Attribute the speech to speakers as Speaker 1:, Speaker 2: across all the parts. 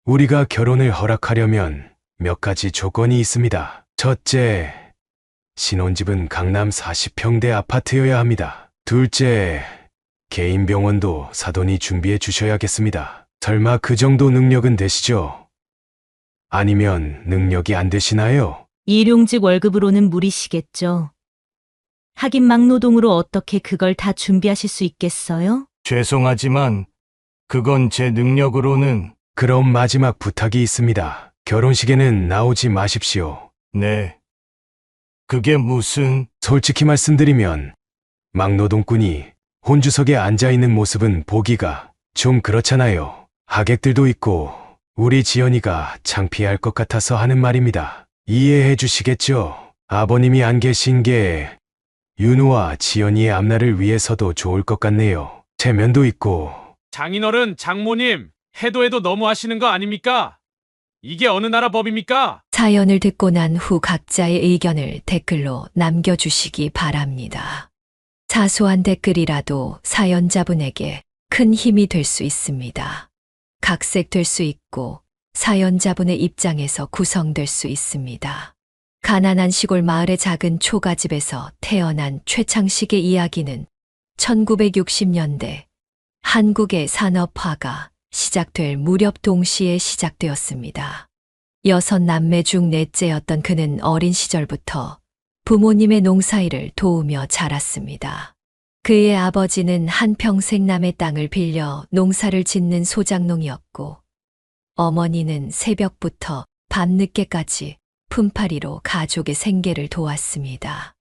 Speaker 1: 우리가 결혼을 허락하려면 몇 가지 조건이 있습니다. 첫째, 신혼집은 강남 40평대 아파트여야 합니다. 둘째, 개인 병원도 사돈이 준비해 주셔야겠습니다. 설마 그 정도 능력은 되시죠? 아니면 능력이 안 되시나요?
Speaker 2: 일용직 월급으로는 무리시겠죠. 하긴 막노동으로 어떻게 그걸 다 준비하실 수 있겠어요?
Speaker 3: 죄송하지만 그건 제 능력으로는.
Speaker 1: 그럼 마지막 부탁이 있습니다. 결혼식에는 나오지 마십시오.
Speaker 3: 네. 그게 무슨...
Speaker 1: 솔직히 말씀드리면 막노동꾼이 혼주석에 앉아있는 모습은 보기가 좀 그렇잖아요. 하객들도 있고 우리 지연이가 창피할 것 같아서 하는 말입니다. 이해해 주시겠죠? 아버님이 안 계신 게 윤우와 지연이의 앞날을 위해서도 좋을 것 같네요. 체면도 있고.
Speaker 4: 장인어른, 장모님, 해도 너무 하시는 거 아닙니까? 이게 어느 나라 법입니까?
Speaker 5: 사연을 듣고 난 후 각자의 의견을 댓글로 남겨주시기 바랍니다. 사소한 댓글이라도 사연자분에게 큰 힘이 될 수 있습니다. 각색될 수 있고 사연자분의 입장에서 구성될 수 있습니다. 가난한 시골 마을의 작은 초가집에서 태어난 최창식의 이야기는 1960년대 한국의 산업화가 시작될 무렵 동시에 시작되었습니다. 6남매 중 넷째였던 그는 어린 시절부터 부모님의 농사일을 도우며 자랐습니다. 그의 아버지는 한평생 남의 땅을 빌려 농사를 짓는 소작농이었고, 어머니는 새벽부터 밤늦게까지 품팔이로 가족의 생계를 도왔습니다.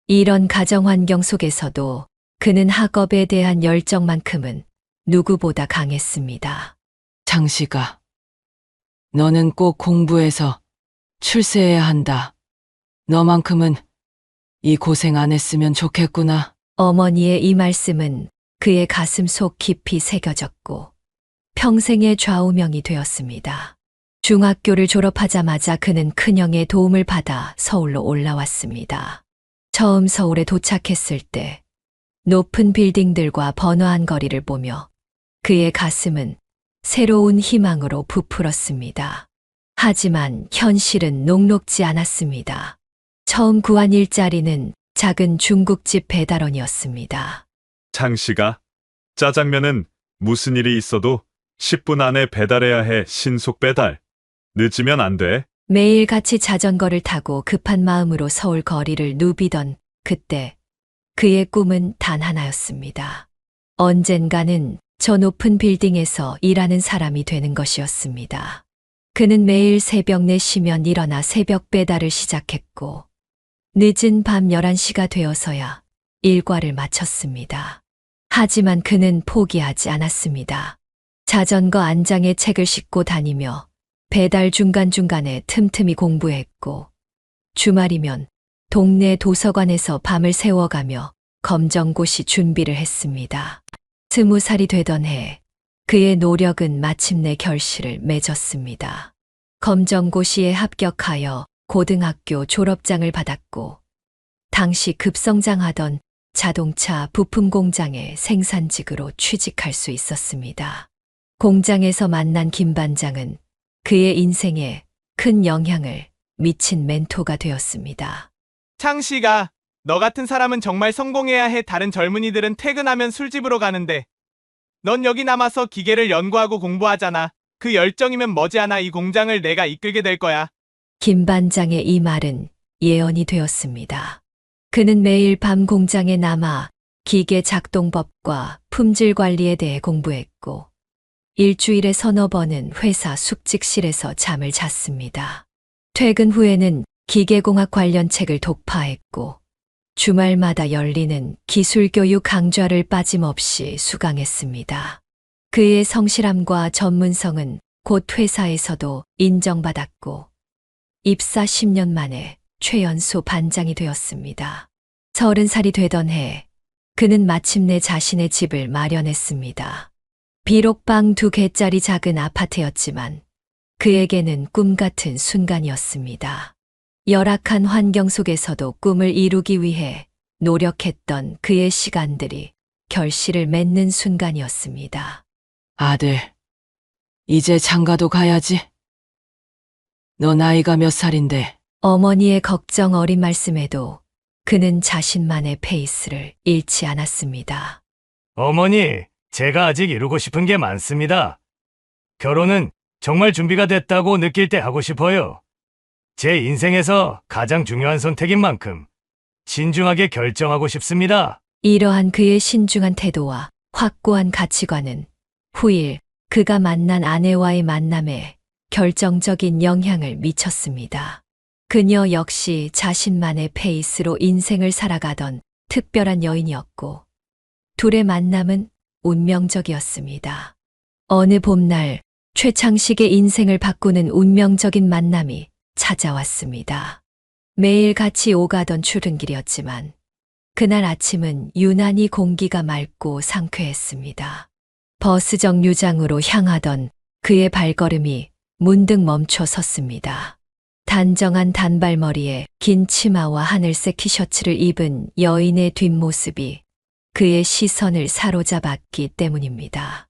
Speaker 5: 이런 가정 환경 속에서도 그는 학업에 대한 열정만큼은 누구보다 강했습니다.
Speaker 6: 장씨가, 너는 꼭 공부해서 출세해야 한다. 너만큼은 이 고생 안 했으면 좋겠구나.
Speaker 5: 어머니의 이 말씀은 그의 가슴 속 깊이 새겨졌고 평생의 좌우명이 되었습니다. 중학교를 졸업하자마자 그는 큰형의 도움을 받아 서울로 올라왔습니다. 처음 서울에 도착했을 때 높은 빌딩들과 번화한 거리를 보며 그의 가슴은 새로운 희망으로 부풀었습니다. 하지만 현실은 녹록지 않았습니다. 처음 구한 일자리는 작은 중국집 배달원이었습니다.
Speaker 7: 장씨가, 짜장면은 무슨 일이 있어도 10분 안에 배달해야 해. 신속 배달. 늦으면 안 돼.
Speaker 5: 매일 같이 자전거를 타고 급한 마음으로 서울 거리를 누비던 그때 그의 꿈은 단 하나였습니다. 언젠가는 저 높은 빌딩에서 일하는 사람이 되는 것이었습니다. 그는 매일 새벽 4시면 일어나 새벽 배달을 시작했고 늦은 밤 11시가 되어서야 일과를 마쳤습니다. 하지만 그는 포기하지 않았습니다. 자전거 안장에 책을 싣고 다니며 배달 중간중간에 틈틈이 공부했고 주말이면 동네 도서관에서 밤을 새워가며 검정고시 준비를 했습니다. 20살이 되던 해 그의 노력은 마침내 결실을 맺었습니다. 검정고시에 합격하여 고등학교 졸업장을 받았고 당시 급성장하던 자동차 부품 공장의 생산직으로 취직할 수 있었습니다. 공장에서 만난 김 반장은 그의 인생에 큰 영향을 미친 멘토가 되었습니다.
Speaker 8: 창씨가, 너 같은 사람은 정말 성공해야 해. 다른 젊은이들은 퇴근하면 술집으로 가는데 넌 여기 남아서 기계를 연구하고 공부하잖아. 그 열정이면 머지않아 이 공장을 내가 이끌게 될 거야.
Speaker 5: 김 반장의 이 말은 예언이 되었습니다. 그는 매일 밤 공장에 남아 기계 작동법과 품질 관리에 대해 공부했고 일주일에 서너 번은 회사 숙직실에서 잠을 잤습니다. 퇴근 후에는 기계공학 관련 책을 독파했고 주말마다 열리는 기술교육 강좌를 빠짐없이 수강했습니다. 그의 성실함과 전문성은 곧 회사에서도 인정받았고 입사 10년 만에 최연소 반장이 되었습니다. 30살이 되던 해 그는 마침내 자신의 집을 마련했습니다. 비록 방 2개짜리 작은 아파트였지만 그에게는 꿈 같은 순간이었습니다. 열악한 환경 속에서도 꿈을 이루기 위해 노력했던 그의 시간들이 결실을 맺는 순간이었습니다.
Speaker 6: 아들, 이제 장가도 가야지. 너 나이가 몇 살인데?
Speaker 5: 어머니의 걱정 어린 말씀에도 그는 자신만의 페이스를 잃지 않았습니다.
Speaker 3: 어머니, 제가 아직 이루고 싶은 게 많습니다. 결혼은 정말 준비가 됐다고 느낄 때 하고 싶어요. 제 인생에서 가장 중요한 선택인 만큼 신중하게 결정하고 싶습니다.
Speaker 5: 이러한 그의 신중한 태도와 확고한 가치관은 후일 그가 만난 아내와의 만남에 결정적인 영향을 미쳤습니다. 그녀 역시 자신만의 페이스로 인생을 살아가던 특별한 여인이었고, 둘의 만남은 운명적이었습니다. 어느 봄날 최창식의 인생을 바꾸는 운명적인 만남이 찾아왔습니다. 매일 같이 오가던 출근길이었지만 그날 아침은 유난히 공기가 맑고 상쾌했습니다. 버스 정류장으로 향하던 그의 발걸음이 문득 멈춰 섰습니다. 단정한 단발머리에 긴 치마와 하늘색 티셔츠를 입은 여인의 뒷모습이 그의 시선을 사로잡았기 때문입니다.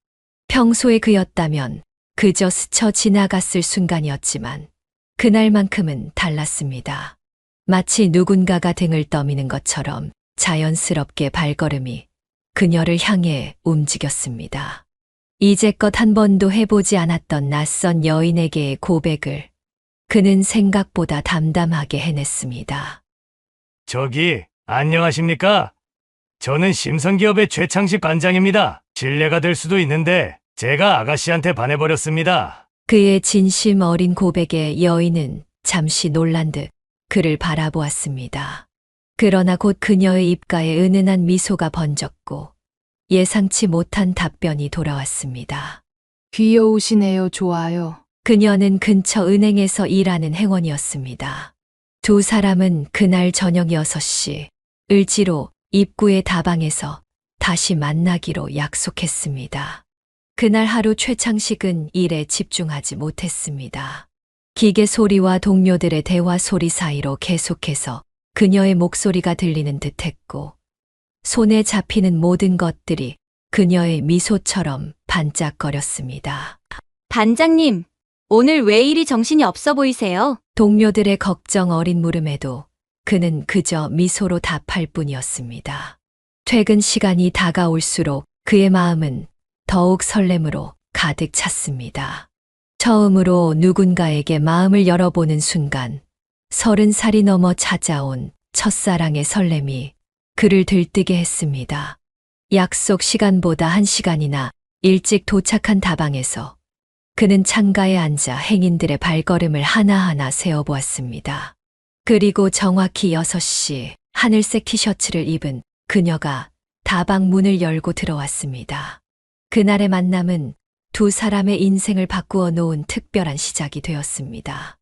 Speaker 5: 평소에 그였다면 그저 스쳐 지나갔을 순간이었지만 그날만큼은 달랐습니다. 마치 누군가가 등을 떠미는 것처럼 자연스럽게 발걸음이 그녀를 향해 움직였습니다. 이제껏 한 번도 해보지 않았던 낯선 여인에게의 고백을 그는 생각보다 담담하게 해냈습니다.
Speaker 3: 저기, 안녕하십니까? 저는 심성기업의 최창식 관장입니다. 실례가 될 수도 있는데 제가 아가씨한테 반해버렸습니다.
Speaker 5: 그의 진심 어린 고백에 여인은 잠시 놀란 듯 그를 바라보았습니다. 그러나 곧 그녀의 입가에 은은한 미소가 번졌고 예상치 못한 답변이 돌아왔습니다.
Speaker 9: 귀여우시네요. 좋아요.
Speaker 5: 그녀는 근처 은행에서 일하는 행원이었습니다. 두 사람은 그날 저녁 6시 을지로 입구의 다방에서 다시 만나기로 약속했습니다. 그날 하루 최창식은 일에 집중하지 못했습니다. 기계 소리와 동료들의 대화 소리 사이로 계속해서 그녀의 목소리가 들리는 듯했고 손에 잡히는 모든 것들이 그녀의 미소처럼 반짝거렸습니다.
Speaker 2: 반장님, 오늘 왜 이리 정신이 없어 보이세요?
Speaker 5: 동료들의 걱정 어린 물음에도 그는 그저 미소로 답할 뿐이었습니다. 퇴근 시간이 다가올수록 그의 마음은 더욱 설렘으로 가득 찼습니다. 처음으로 누군가에게 마음을 열어보는 순간 30살이 넘어 찾아온 첫사랑의 설렘이 그를 들뜨게 했습니다. 약속 시간보다 1시간이나 일찍 도착한 다방에서 그는 창가에 앉아 행인들의 발걸음을 하나하나 세어보았습니다. 그리고 정확히 6시 하늘색 티셔츠를 입은 그녀가 다방 문을 열고 들어왔습니다. 그날의 만남은 두 사람의 인생을 바꾸어 놓은 특별한 시작이 되었습니다.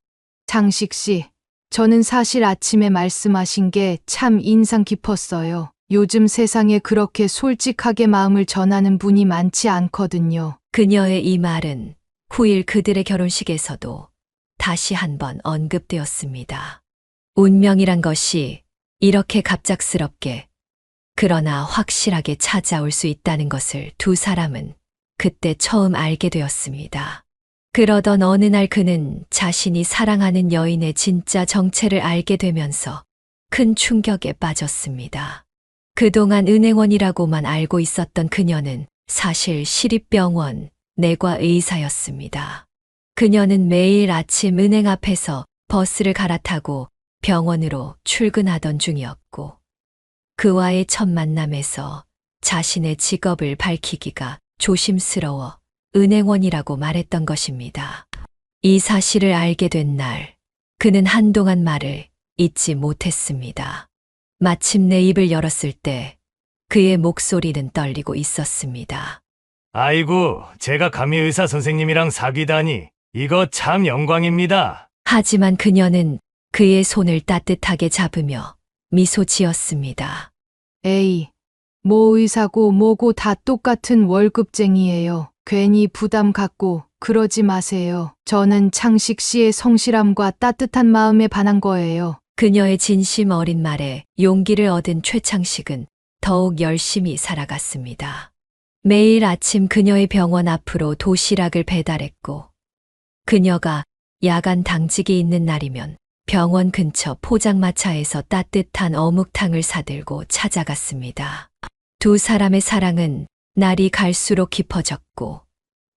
Speaker 9: 장식 씨, 저는 사실 아침에 말씀하신 게 참 인상 깊었어요. 요즘 세상에 그렇게 솔직하게 마음을 전하는 분이 많지 않거든요.
Speaker 5: 그녀의 이 말은 후일 그들의 결혼식에서도 다시 한번 언급되었습니다. 운명이란 것이 이렇게 갑작스럽게 그러나 확실하게 찾아올 수 있다는 것을 두 사람은 그때 처음 알게 되었습니다. 그러던 어느 날 그는 자신이 사랑하는 여인의 진짜 정체를 알게 되면서 큰 충격에 빠졌습니다. 그동안 은행원이라고만 알고 있었던 그녀는 사실 시립병원 내과 의사였습니다. 그녀는 매일 아침 은행 앞에서 버스를 갈아타고 병원으로 출근하던 중이었고 그와의 첫 만남에서 자신의 직업을 밝히기가 조심스러워 은행원이라고 말했던 것입니다. 이 사실을 알게 된 날, 그는 한동안 말을 잇지 못했습니다. 마침내 입을 열었을 때 그의 목소리는 떨리고 있었습니다.
Speaker 3: 아이고, 제가 감히 의사 선생님이랑 사귀다니. 이거 참 영광입니다.
Speaker 5: 하지만 그녀는 그의 손을 따뜻하게 잡으며 미소 지었습니다.
Speaker 9: 에이, 뭐 의사고 뭐고 다 똑같은 월급쟁이에요. 괜히 부담 갖고 그러지 마세요. 저는 창식 씨의 성실함과 따뜻한 마음에 반한 거예요.
Speaker 5: 그녀의 진심 어린 말에 용기를 얻은 최창식은 더욱 열심히 살아갔습니다. 매일 아침 그녀의 병원 앞으로 도시락을 배달했고, 그녀가 야간 당직이 있는 날이면 병원 근처 포장마차에서 따뜻한 어묵탕을 사들고 찾아갔습니다. 두 사람의 사랑은 날이 갈수록 깊어졌고,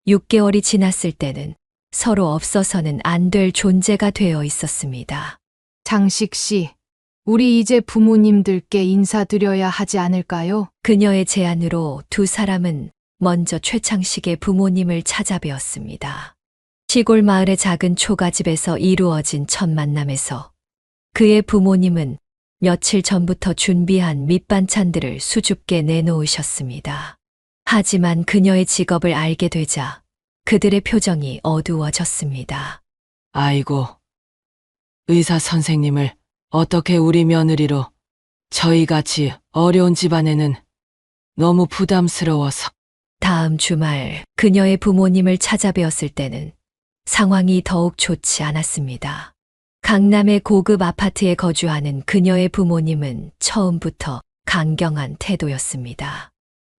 Speaker 5: 6개월이 지났을 때는 서로 없어서는 안 될 존재가 되어 있었습니다.
Speaker 9: 장식 씨, 우리 이제 부모님들께 인사드려야 하지 않을까요?
Speaker 5: 그녀의 제안으로 두 사람은 먼저 최창식의 부모님을 찾아뵈었습니다. 시골 마을의 작은 초가집에서 이루어진 첫 만남에서 그의 부모님은 며칠 전부터 준비한 밑반찬들을 수줍게 내놓으셨습니다. 하지만 그녀의 직업을 알게 되자 그들의 표정이 어두워졌습니다.
Speaker 6: 아이고, 의사 선생님을 어떻게 우리 며느리로 저희같이 어려운 집안에는 너무 부담스러워서.
Speaker 5: 다음 주말 그녀의 부모님을 찾아뵈었을 때는 상황이 더욱 좋지 않았습니다. 강남의 고급 아파트에 거주하는 그녀의 부모님은 처음부터 강경한 태도였습니다.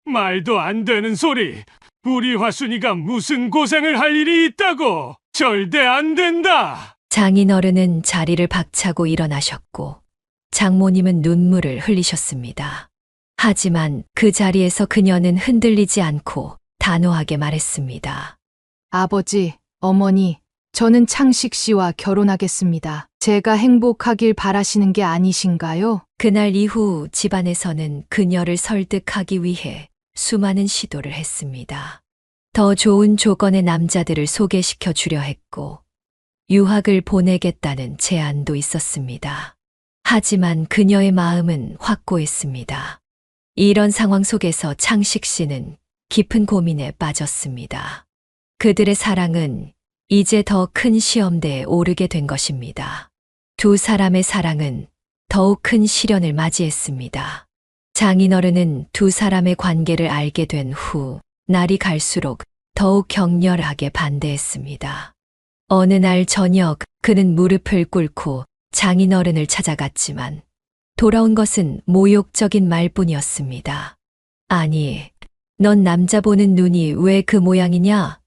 Speaker 3: 말도 안 되는 소리. 우리 화순이가 무슨 고생을 할 일이 있다고. 절대 안 된다.
Speaker 5: 장인어른은 자리를 박차고 일어나셨고 장모님은 눈물을 흘리셨습니다. 하지만 그 자리에서 그녀는 흔들리지 않고 단호하게 말했습니다.
Speaker 9: 아버지, 어머니, 저는 창식 씨와 결혼하겠습니다. 제가 행복하길 바라시는 게 아니신가요?
Speaker 5: 그날 이후 집안에서는 그녀를 설득하기 위해 수많은 시도를 했습니다. 더 좋은 조건의 남자들을 소개시켜 주려 했고, 유학을 보내겠다는 제안도 있었습니다. 하지만 그녀의 마음은 확고했습니다. 이런 상황 속에서 창식 씨는 깊은 고민에 빠졌습니다. 그들의 사랑은 이제 더 큰 시험대에 오르게 된 것입니다. 두 사람의 사랑은 더욱 큰 시련을 맞이했습니다. 장인어른은 두 사람의 관계를 알게 된 후 날이 갈수록 더욱 격렬하게 반대했습니다. 어느 날 저녁 그는 무릎을 꿇고 장인어른을 찾아갔지만 돌아온 것은 모욕적인 말뿐이었습니다. 아니, 넌 남자 보는 눈이 왜 그 모양이냐?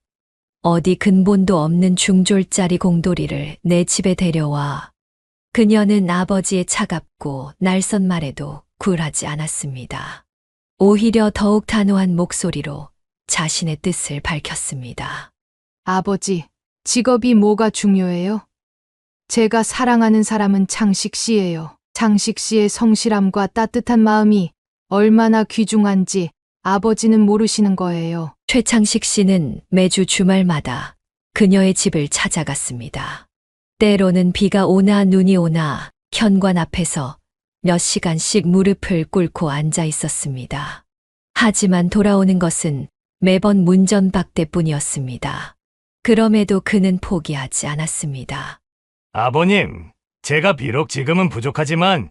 Speaker 5: 어디 근본도 없는 중졸짜리 공돌이를 내 집에 데려와. 그녀는 아버지의 차갑고 날선 말에도 굴하지 않았습니다. 오히려 더욱 단호한 목소리로 자신의 뜻을 밝혔습니다.
Speaker 9: 아버지, 직업이 뭐가 중요해요? 제가 사랑하는 사람은 창식 씨예요. 창식 씨의 성실함과 따뜻한 마음이 얼마나 귀중한지 아버지는 모르시는 거예요.
Speaker 5: 최창식 씨는 매주 주말마다 그녀의 집을 찾아갔습니다. 때로는 비가 오나 눈이 오나 현관 앞에서 몇 시간씩 무릎을 꿇고 앉아 있었습니다. 하지만 돌아오는 것은 매번 문전박대뿐이었습니다. 그럼에도 그는 포기하지 않았습니다.
Speaker 3: 아버님, 제가 비록 지금은 부족하지만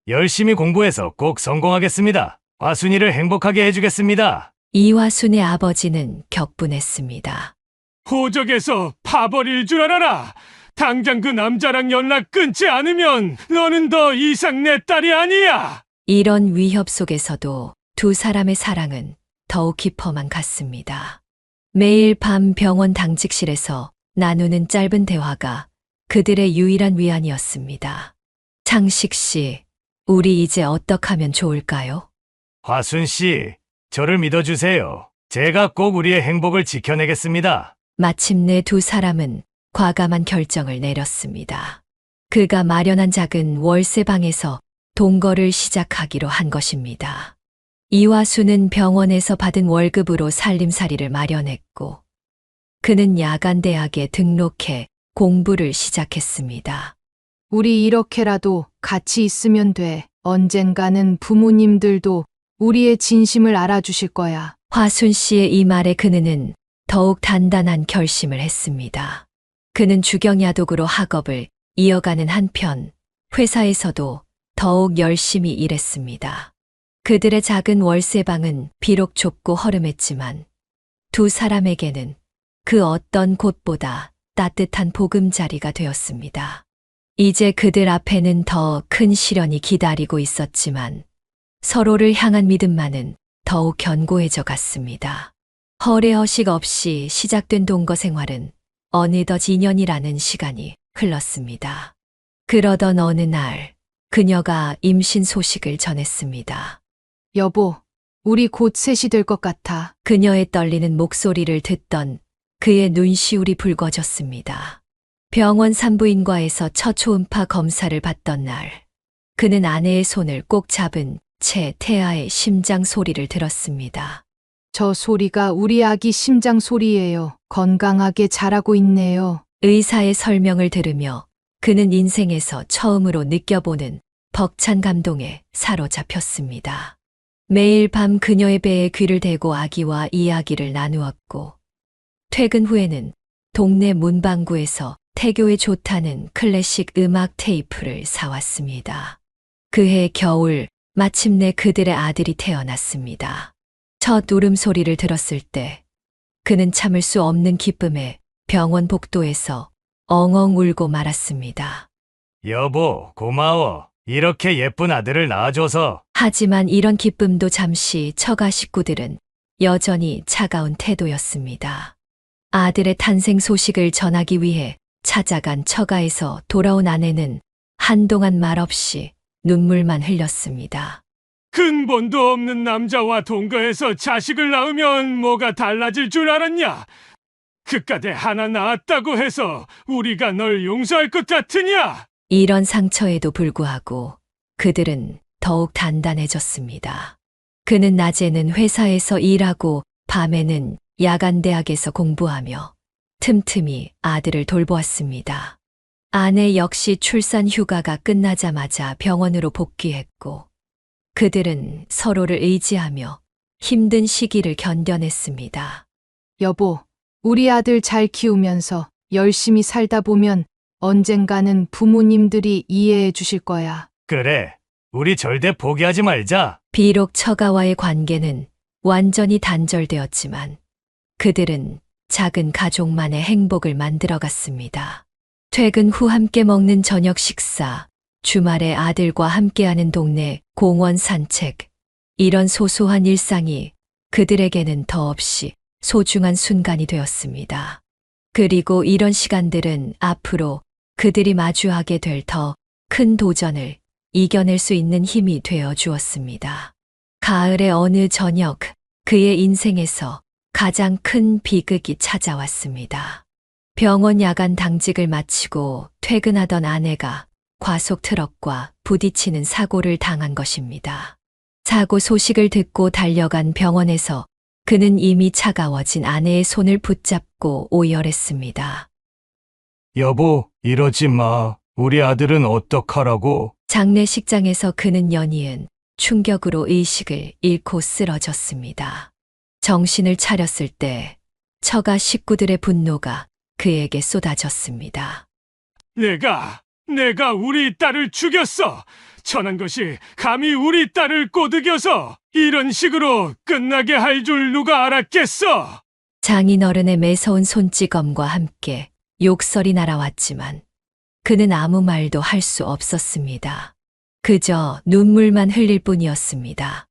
Speaker 3: 열심히 공부해서 꼭 성공하겠습니다. 화순이를 행복하게 해주겠습니다.
Speaker 5: 이화순의 아버지는 격분했습니다.
Speaker 3: 호적에서 파버릴 줄 알아라. 당장 그 남자랑 연락 끊지 않으면 너는 더 이상 내 딸이 아니야.
Speaker 5: 이런 위협 속에서도 두 사람의 사랑은 더욱 깊어만 갔습니다. 매일 밤 병원 당직실에서 나누는 짧은 대화가 그들의 유일한 위안이었습니다. 창식 씨, 우리 이제 어떻게 하면 좋을까요?
Speaker 3: 화순 씨, 저를 믿어주세요. 제가 꼭 우리의 행복을 지켜내겠습니다.
Speaker 5: 마침내 두 사람은 과감한 결정을 내렸습니다. 그가 마련한 작은 월세방에서 동거를 시작하기로 한 것입니다. 이화수는 병원에서 받은 월급으로 살림살이를 마련했고, 그는 야간 대학에 등록해 공부를 시작했습니다.
Speaker 9: 우리 이렇게라도 같이 있으면 돼. 언젠가는 부모님들도 우리의 진심을 알아주실 거야.
Speaker 5: 화순 씨의 이 말에 그는 더욱 단단한 결심을 했습니다. 그는 주경야독으로 학업을 이어가는 한편 회사에서도 더욱 열심히 일했습니다. 그들의 작은 월세방은 비록 좁고 허름했지만 두 사람에게는 그 어떤 곳보다 따뜻한 보금자리가 되었습니다. 이제 그들 앞에는 더 큰 시련이 기다리고 있었지만 서로를 향한 믿음만은 더욱 견고해져 갔습니다. 허례허식 없이 시작된 동거 생활은 어느덧 2년이라는 시간이 흘렀습니다. 그러던 어느 날 그녀가 임신 소식을 전했습니다.
Speaker 9: 여보, 우리 곧 셋이 될 것 같아.
Speaker 5: 그녀의 떨리는 목소리를 듣던 그의 눈시울이 붉어졌습니다. 병원 산부인과에서 첫 초음파 검사를 받던 날, 그는 아내의 손을 꼭 잡은 채 태아의 심장 소리를 들었습니다.
Speaker 9: 저 소리가 우리 아기 심장 소리예요. 건강하게 자라고 있네요.
Speaker 5: 의사의 설명을 들으며 그는 인생에서 처음으로 느껴보는 벅찬 감동에 사로잡혔습니다. 매일 밤 그녀의 배에 귀를 대고 아기와 이야기를 나누었고, 퇴근 후에는 동네 문방구에서 태교에 좋다는 클래식 음악 테이프를 사왔습니다. 그해 겨울 마침내 그들의 아들이 태어났습니다. 첫 울음소리를 들었을 때 그는 참을 수 없는 기쁨에 병원 복도에서 엉엉 울고 말았습니다.
Speaker 3: 여보, 고마워. 이렇게 예쁜 아들을 낳아줘서.
Speaker 5: 하지만 이런 기쁨도 잠시 처가 식구들은 여전히 차가운 태도였습니다. 아들의 탄생 소식을 전하기 위해 찾아간 처가에서 돌아온 아내는 한동안 말없이 눈물만 흘렸습니다.
Speaker 3: 근본도 없는 남자와 동거해서 자식을 낳으면 뭐가 달라질 줄 알았냐? 그깟에 하나 낳았다고 해서 우리가 널 용서할 것 같으냐?
Speaker 5: 이런 상처에도 불구하고 그들은 더욱 단단해졌습니다. 그는 낮에는 회사에서 일하고 밤에는 야간대학에서 공부하며 틈틈이 아들을 돌보았습니다. 아내 역시 출산 휴가가 끝나자마자 병원으로 복귀했고, 그들은 서로를 의지하며 힘든 시기를 견뎌냈습니다.
Speaker 9: 여보, 우리 아들 잘 키우면서 열심히 살다 보면 언젠가는 부모님들이 이해해 주실 거야.
Speaker 3: 그래, 우리 절대 포기하지 말자.
Speaker 5: 비록 처가와의 관계는 완전히 단절되었지만 그들은 작은 가족만의 행복을 만들어갔습니다. 퇴근 후 함께 먹는 저녁 식사, 주말에 아들과 함께하는 동네 공원 산책, 이런 소소한 일상이 그들에게는 더없이 소중한 순간이 되었습니다. 그리고 이런 시간들은 앞으로 그들이 마주하게 될 더 큰 도전을 이겨낼 수 있는 힘이 되어 주었습니다. 가을의 어느 저녁, 그의 인생에서 가장 큰 비극이 찾아왔습니다. 병원 야간 당직을 마치고 퇴근하던 아내가 과속 트럭과 부딪히는 사고를 당한 것입니다. 사고 소식을 듣고 달려간 병원에서 그는 이미 차가워진 아내의 손을 붙잡고 오열했습니다.
Speaker 3: 여보, 이러지 마. 우리 아들은 어떡하라고?
Speaker 5: 장례식장에서 그는 연이은 충격으로 의식을 잃고 쓰러졌습니다. 정신을 차렸을 때 처가 식구들의 분노가 그에게 쏟아졌습니다.
Speaker 3: 내가 우리 딸을 죽였어. 천한 것이 감히 우리 딸을 꼬드겨서 이런 식으로 끝나게 할 줄 누가 알았겠어?
Speaker 5: 장인어른의 매서운 손찌검과 함께 욕설이 날아왔지만 그는 아무 말도 할 수 없었습니다. 그저 눈물만 흘릴 뿐이었습니다.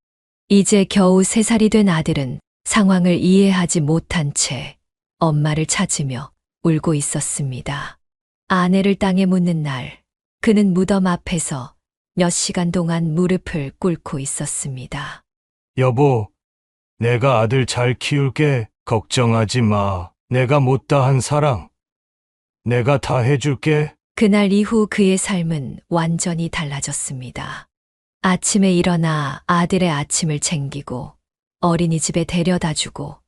Speaker 5: 이제 겨우 3살이 된 아들은 상황을 이해하지 못한 채 엄마를 찾으며 울고 있었습니다. 아내를 땅에 묻는 날, 그는 무덤 앞에서 몇 시간 동안 무릎을 꿇고 있었습니다.
Speaker 3: 여보, 내가 아들 잘 키울게. 걱정하지 마. 내가 못다한 사랑. 내가 다 해줄게.
Speaker 5: 그날 이후 그의 삶은 완전히 달라졌습니다. 아침에 일어나 아들의 아침을 챙기고 어린이집에 데려다 주고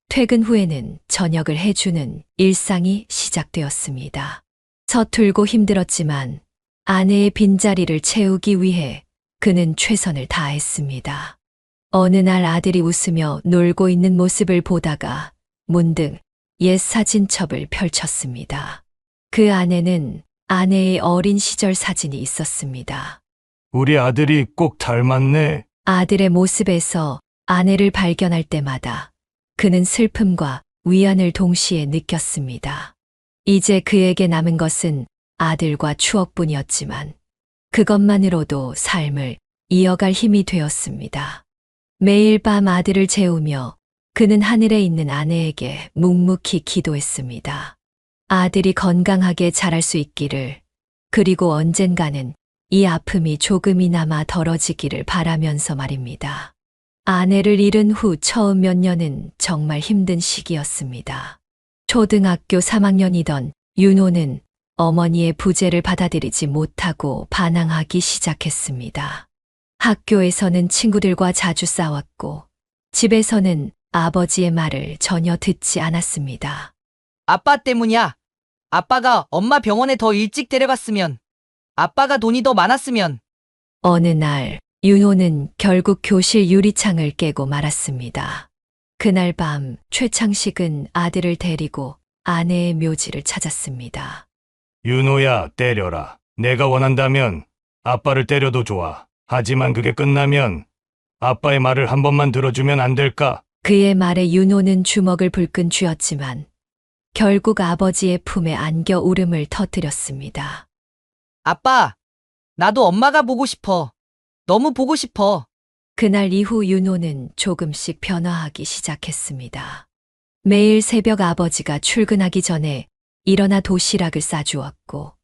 Speaker 5: 퇴근 후에는 저녁을 해주는 일상이 시작되었습니다. 서툴고 힘들었지만 아내의 빈자리를 채우기 위해 그는 최선을 다했습니다. 어느 날 아들이 웃으며 놀고 있는 모습을 보다가 문득 옛 사진첩을 펼쳤습니다. 그 안에는 아내의 어린 시절 사진이 있었습니다.
Speaker 3: 우리 아들이 꼭 닮았네.
Speaker 5: 아들의 모습에서 아내를 발견할 때마다 그는 슬픔과 위안을 동시에 느꼈습니다. 이제 그에게 남은 것은 아들과 추억뿐이었지만 그것만으로도 삶을 이어갈 힘이 되었습니다. 매일 밤 아들을 재우며 그는 하늘에 있는 아내에게 묵묵히 기도했습니다. 아들이 건강하게 자랄 수 있기를, 그리고 언젠가는 이 아픔이 조금이나마 덜어지기를 바라면서 말입니다. 아내를 잃은 후 처음 몇 년은 정말 힘든 시기였습니다. 초등학교 3학년이던 윤호는 어머니의 부재를 받아들이지 못하고 반항하기 시작했습니다. 학교에서는 친구들과 자주 싸웠고, 집에서는 아버지의 말을 전혀 듣지 않았습니다.
Speaker 10: 아빠 때문이야. 아빠가 엄마 병원에 더 일찍 데려갔으면, 아빠가 돈이 더 많았으면.
Speaker 5: 어느 날 윤호는 결국 교실 유리창을 깨고 말았습니다. 그날 밤 최창식은 아들을 데리고 아내의 묘지를 찾았습니다.
Speaker 3: 윤호야, 때려라. 내가 원한다면 아빠를 때려도 좋아. 하지만 그게 끝나면 아빠의 말을 한 번만 들어주면 안 될까?
Speaker 5: 그의 말에 윤호는 주먹을 불끈 쥐었지만 결국 아버지의 품에 안겨 울음을 터뜨렸습니다.
Speaker 10: 아빠, 나도 엄마가 보고 싶어. 너무 보고 싶어.
Speaker 5: 그날 이후 윤호는 조금씩 변화하기 시작했습니다. 매일 새벽 아버지가 출근하기 전에 일어나 도시락을 싸주었고,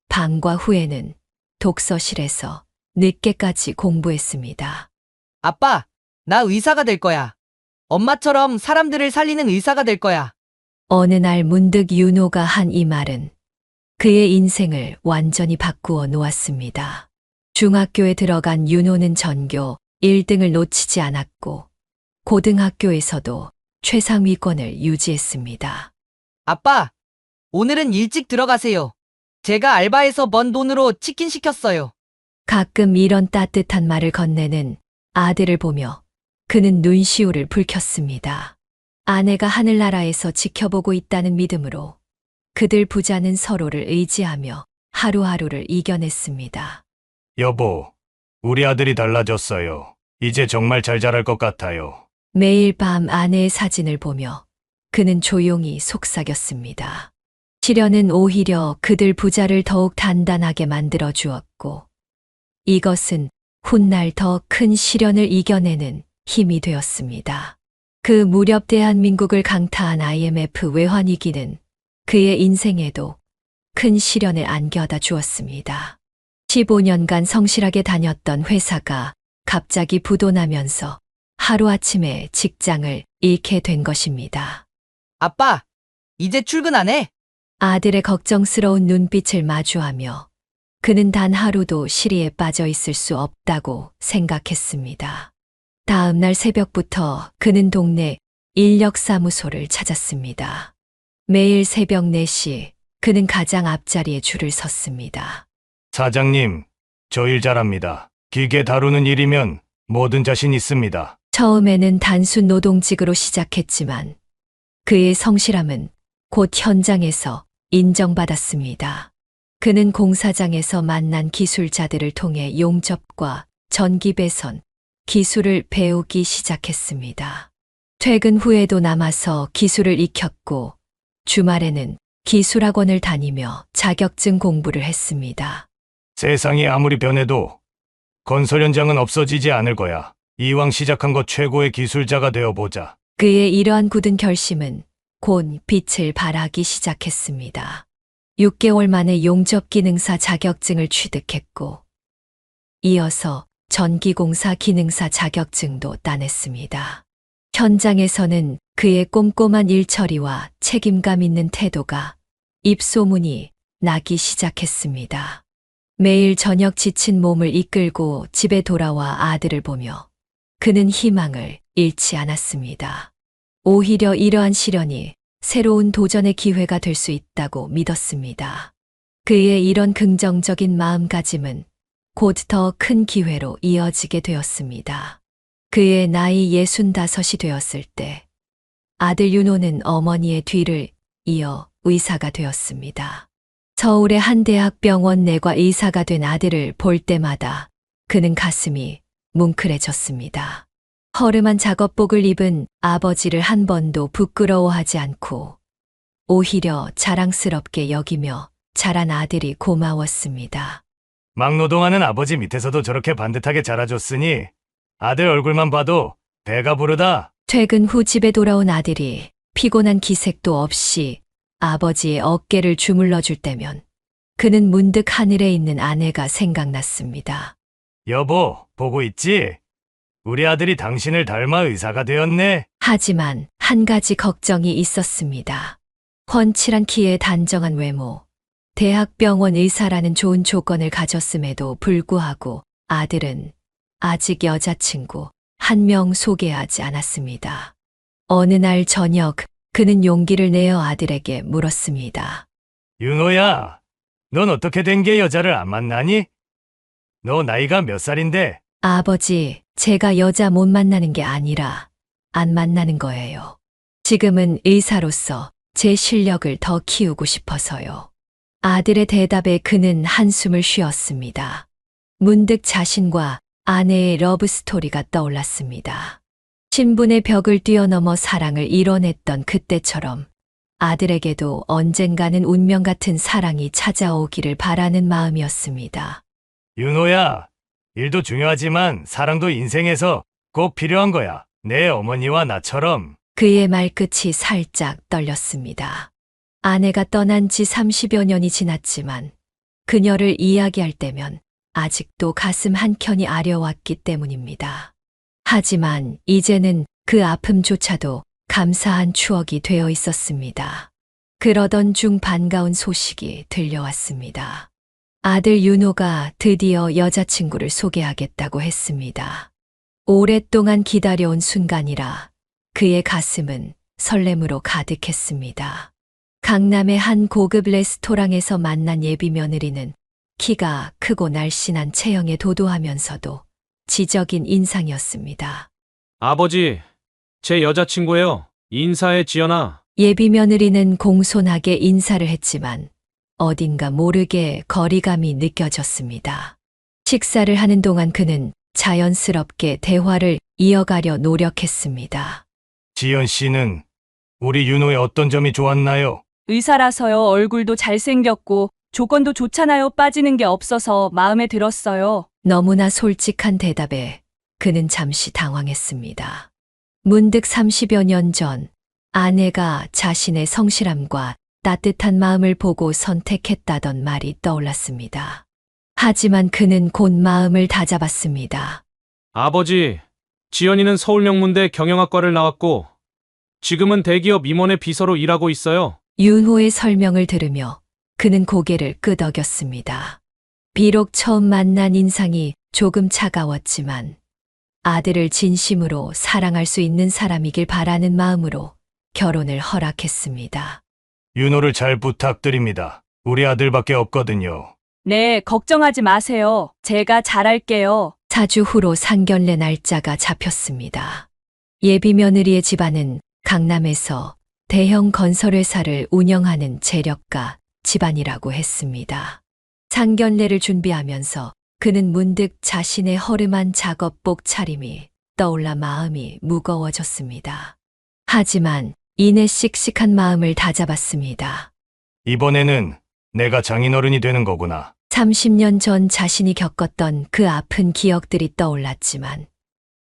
Speaker 5: 밤과 후에는 독서실에서 늦게까지 공부했습니다.
Speaker 10: 아빠, 나 의사가 될 거야. 엄마처럼 사람들을 살리는 의사가 될 거야.
Speaker 5: 어느 날 문득 윤호가 한 이 말은 그의 인생을 완전히 바꾸어 놓았습니다. 중학교에 들어간 윤호는 전교 1등을 놓치지 않았고, 고등학교에서도 최상위권을 유지했습니다.
Speaker 10: 아빠, 오늘은 일찍 들어가세요. 제가 알바해서 번 돈으로 치킨 시켰어요.
Speaker 5: 가끔 이런 따뜻한 말을 건네는 아들을 보며 그는 눈시울을 붉혔습니다. 아내가 하늘나라에서 지켜보고 있다는 믿음으로 그들 부자는 서로를 의지하며 하루하루를 이겨냈습니다.
Speaker 3: 여보, 우리 아들이 달라졌어요. 이제 정말 잘 자랄 것 같아요.
Speaker 5: 매일 밤 아내의 사진을 보며 그는 조용히 속삭였습니다. 시련은 오히려 그들 부자를 더욱 단단하게 만들어 주었고, 이것은 훗날 더 큰 시련을 이겨내는 힘이 되었습니다. 그 무렵 대한민국을 강타한 IMF 외환위기는 그의 인생에도 큰 시련을 안겨다 주었습니다. 15년간 성실하게 다녔던 회사가 갑자기 부도나면서 하루아침에 직장을 잃게 된 것입니다.
Speaker 10: 아빠, 이제 출근 안 해?
Speaker 5: 아들의 걱정스러운 눈빛을 마주하며 그는 단 하루도 시리에 빠져 있을 수 없다고 생각했습니다. 다음 날 새벽부터 그는 동네 인력사무소를 찾았습니다. 매일 새벽 4시 그는 가장 앞자리에 줄을 섰습니다.
Speaker 3: 사장님, 저 일 잘합니다. 기계 다루는 일이면 뭐든 자신 있습니다.
Speaker 5: 처음에는 단순 노동직으로 시작했지만 그의 성실함은 곧 현장에서 인정받았습니다. 그는 공사장에서 만난 기술자들을 통해 용접과 전기 배선, 기술을 배우기 시작했습니다. 퇴근 후에도 남아서 기술을 익혔고, 주말에는 기술학원을 다니며 자격증 공부를 했습니다.
Speaker 3: 세상이 아무리 변해도 건설 현장은 없어지지 않을 거야. 이왕 시작한 것 최고의 기술자가 되어보자.
Speaker 5: 그의 이러한 굳은 결심은 곧 빛을 발하기 시작했습니다. 6개월 만에 용접기능사 자격증을 취득했고, 이어서 전기공사 기능사 자격증도 따냈습니다. 현장에서는 그의 꼼꼼한 일처리와 책임감 있는 태도가 입소문이 나기 시작했습니다. 매일 저녁 지친 몸을 이끌고 집에 돌아와 아들을 보며 그는 희망을 잃지 않았습니다. 오히려 이러한 시련이 새로운 도전의 기회가 될 수 있다고 믿었습니다. 그의 이런 긍정적인 마음가짐은 곧 더 큰 기회로 이어지게 되었습니다. 그의 나이 65이 되었을 때 아들 윤호는 어머니의 뒤를 이어 의사가 되었습니다. 서울의 한 대학병원 내과 의사가 된 아들을 볼 때마다 그는 가슴이 뭉클해졌습니다. 허름한 작업복을 입은 아버지를 한 번도 부끄러워하지 않고 오히려 자랑스럽게 여기며 자란 아들이 고마웠습니다.
Speaker 3: 막노동하는 아버지 밑에서도 저렇게 반듯하게 자라줬으니 아들 얼굴만 봐도 배가 부르다.
Speaker 5: 퇴근 후 집에 돌아온 아들이 피곤한 기색도 없이 아버지의 어깨를 주물러 줄 때면 그는 문득 하늘에 있는 아내가 생각났습니다.
Speaker 3: 여보, 보고 있지? 우리 아들이 당신을 닮아 의사가 되었네.
Speaker 5: 하지만 한 가지 걱정이 있었습니다. 훤칠한 키에 단정한 외모, 대학병원 의사라는 좋은 조건을 가졌음에도 불구하고 아들은 아직 여자친구 한 명 소개하지 않았습니다. 어느 날 저녁 그는 용기를 내어 아들에게 물었습니다.
Speaker 3: 윤호야, 넌 어떻게 된 게 여자를 안 만나니? 너 나이가 몇 살인데?
Speaker 5: 아버지, 제가 여자 못 만나는 게 아니라 안 만나는 거예요. 지금은 의사로서 제 실력을 더 키우고 싶어서요. 아들의 대답에 그는 한숨을 쉬었습니다. 문득 자신과 아내의 러브 스토리가 떠올랐습니다. 신분의 벽을 뛰어넘어 사랑을 이뤄냈던 그때처럼 아들에게도 언젠가는 운명 같은 사랑이 찾아오기를 바라는 마음이었습니다.
Speaker 3: 윤호야, 일도 중요하지만 사랑도 인생에서 꼭 필요한 거야. 내 어머니와 나처럼.
Speaker 5: 그의 말끝이 살짝 떨렸습니다. 아내가 떠난 지 30여 년이 지났지만 그녀를 이야기할 때면 아직도 가슴 한켠이 아려왔기 때문입니다. 하지만 이제는 그 아픔조차도 감사한 추억이 되어 있었습니다. 그러던 중 반가운 소식이 들려왔습니다. 아들 윤호가 드디어 여자친구를 소개하겠다고 했습니다. 오랫동안 기다려온 순간이라 그의 가슴은 설렘으로 가득했습니다. 강남의 한 고급 레스토랑에서 만난 예비 며느리는 키가 크고 날씬한 체형에 도도하면서도 지적인 인상이었습니다.
Speaker 4: 아버지, 제 여자친구예요. 인사해, 지연아.
Speaker 5: 예비 며느리는 공손하게 인사를 했지만 어딘가 모르게 거리감이 느껴졌습니다. 식사를 하는 동안 그는 자연스럽게 대화를 이어가려 노력했습니다.
Speaker 3: 지연 씨는 우리 윤호의 어떤 점이 좋았나요?
Speaker 11: 의사라서요. 얼굴도 잘생겼고 조건도 좋잖아요. 빠지는 게 없어서 마음에 들었어요.
Speaker 5: 너무나 솔직한 대답에 그는 잠시 당황했습니다. 문득 30여 년 전 아내가 자신의 성실함과 따뜻한 마음을 보고 선택했다던 말이 떠올랐습니다. 하지만 그는 곧 마음을 다잡았습니다.
Speaker 4: 아버지, 지연이는 서울명문대 경영학과를 나왔고 지금은 대기업 임원의 비서로 일하고 있어요.
Speaker 5: 윤호의 설명을 들으며 그는 고개를 끄덕였습니다. 비록 처음 만난 인상이 조금 차가웠지만 아들을 진심으로 사랑할 수 있는 사람이길 바라는 마음으로 결혼을 허락했습니다.
Speaker 3: 윤호를 잘 부탁드립니다. 우리 아들밖에 없거든요.
Speaker 11: 네, 걱정하지 마세요. 제가 잘할게요.
Speaker 5: 4주 후로 상견례 날짜가 잡혔습니다. 예비 며느리의 집안은 강남에서 대형 건설회사를 운영하는 재력가 집안이라고 했습니다. 상견례를 준비하면서 그는 문득 자신의 허름한 작업복 차림이 떠올라 마음이 무거워졌습니다. 하지만 이내 씩씩한 마음을 다잡았습니다.
Speaker 3: 이번에는 내가 장인어른이 되는 거구나.
Speaker 5: 30년 전 자신이 겪었던 그 아픈 기억들이 떠올랐지만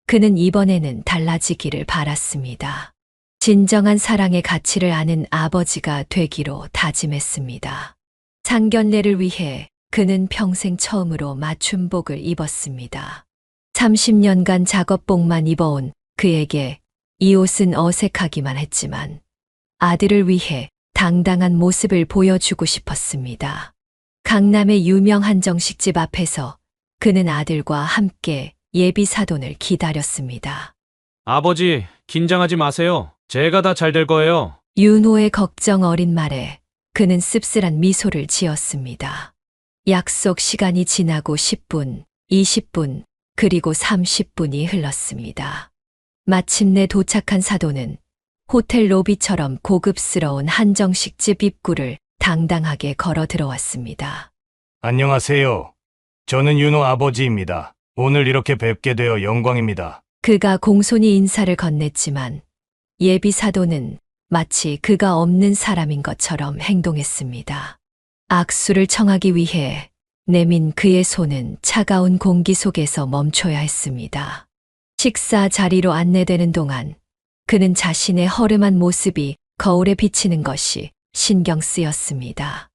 Speaker 5: 그는 이번에는 달라지기를 바랐습니다. 진정한 사랑의 가치를 아는 아버지가 되기로 다짐했습니다. 상견례를 위해 그는 평생 처음으로 맞춤복을 입었습니다. 30년간 작업복만 입어온 그에게 이 옷은 어색하기만 했지만 아들을 위해 당당한 모습을 보여주고 싶었습니다. 강남의 유명 한정식집 앞에서 그는 아들과 함께 예비 사돈을 기다렸습니다.
Speaker 4: 아버지, 긴장하지 마세요. 제가 다 잘 될 거예요.
Speaker 5: 윤호의 걱정 어린 말에 그는 씁쓸한 미소를 지었습니다. 약속 시간이 지나고 10분, 20분, 그리고 30분이 흘렀습니다. 마침내 도착한 사돈은 호텔 로비처럼 고급스러운 한정식집 입구를 당당하게 걸어 들어왔습니다.
Speaker 3: 안녕하세요. 저는 윤호 아버지입니다. 오늘 이렇게 뵙게 되어 영광입니다.
Speaker 5: 그가 공손히 인사를 건넸지만 예비 사돈은 마치 그가 없는 사람인 것처럼 행동했습니다. 악수를 청하기 위해 내민 그의 손은 차가운 공기 속에서 멈춰야 했습니다. 식사 자리로 안내되는 동안 그는 자신의 허름한 모습이 거울에 비치는 것이 신경 쓰였습니다.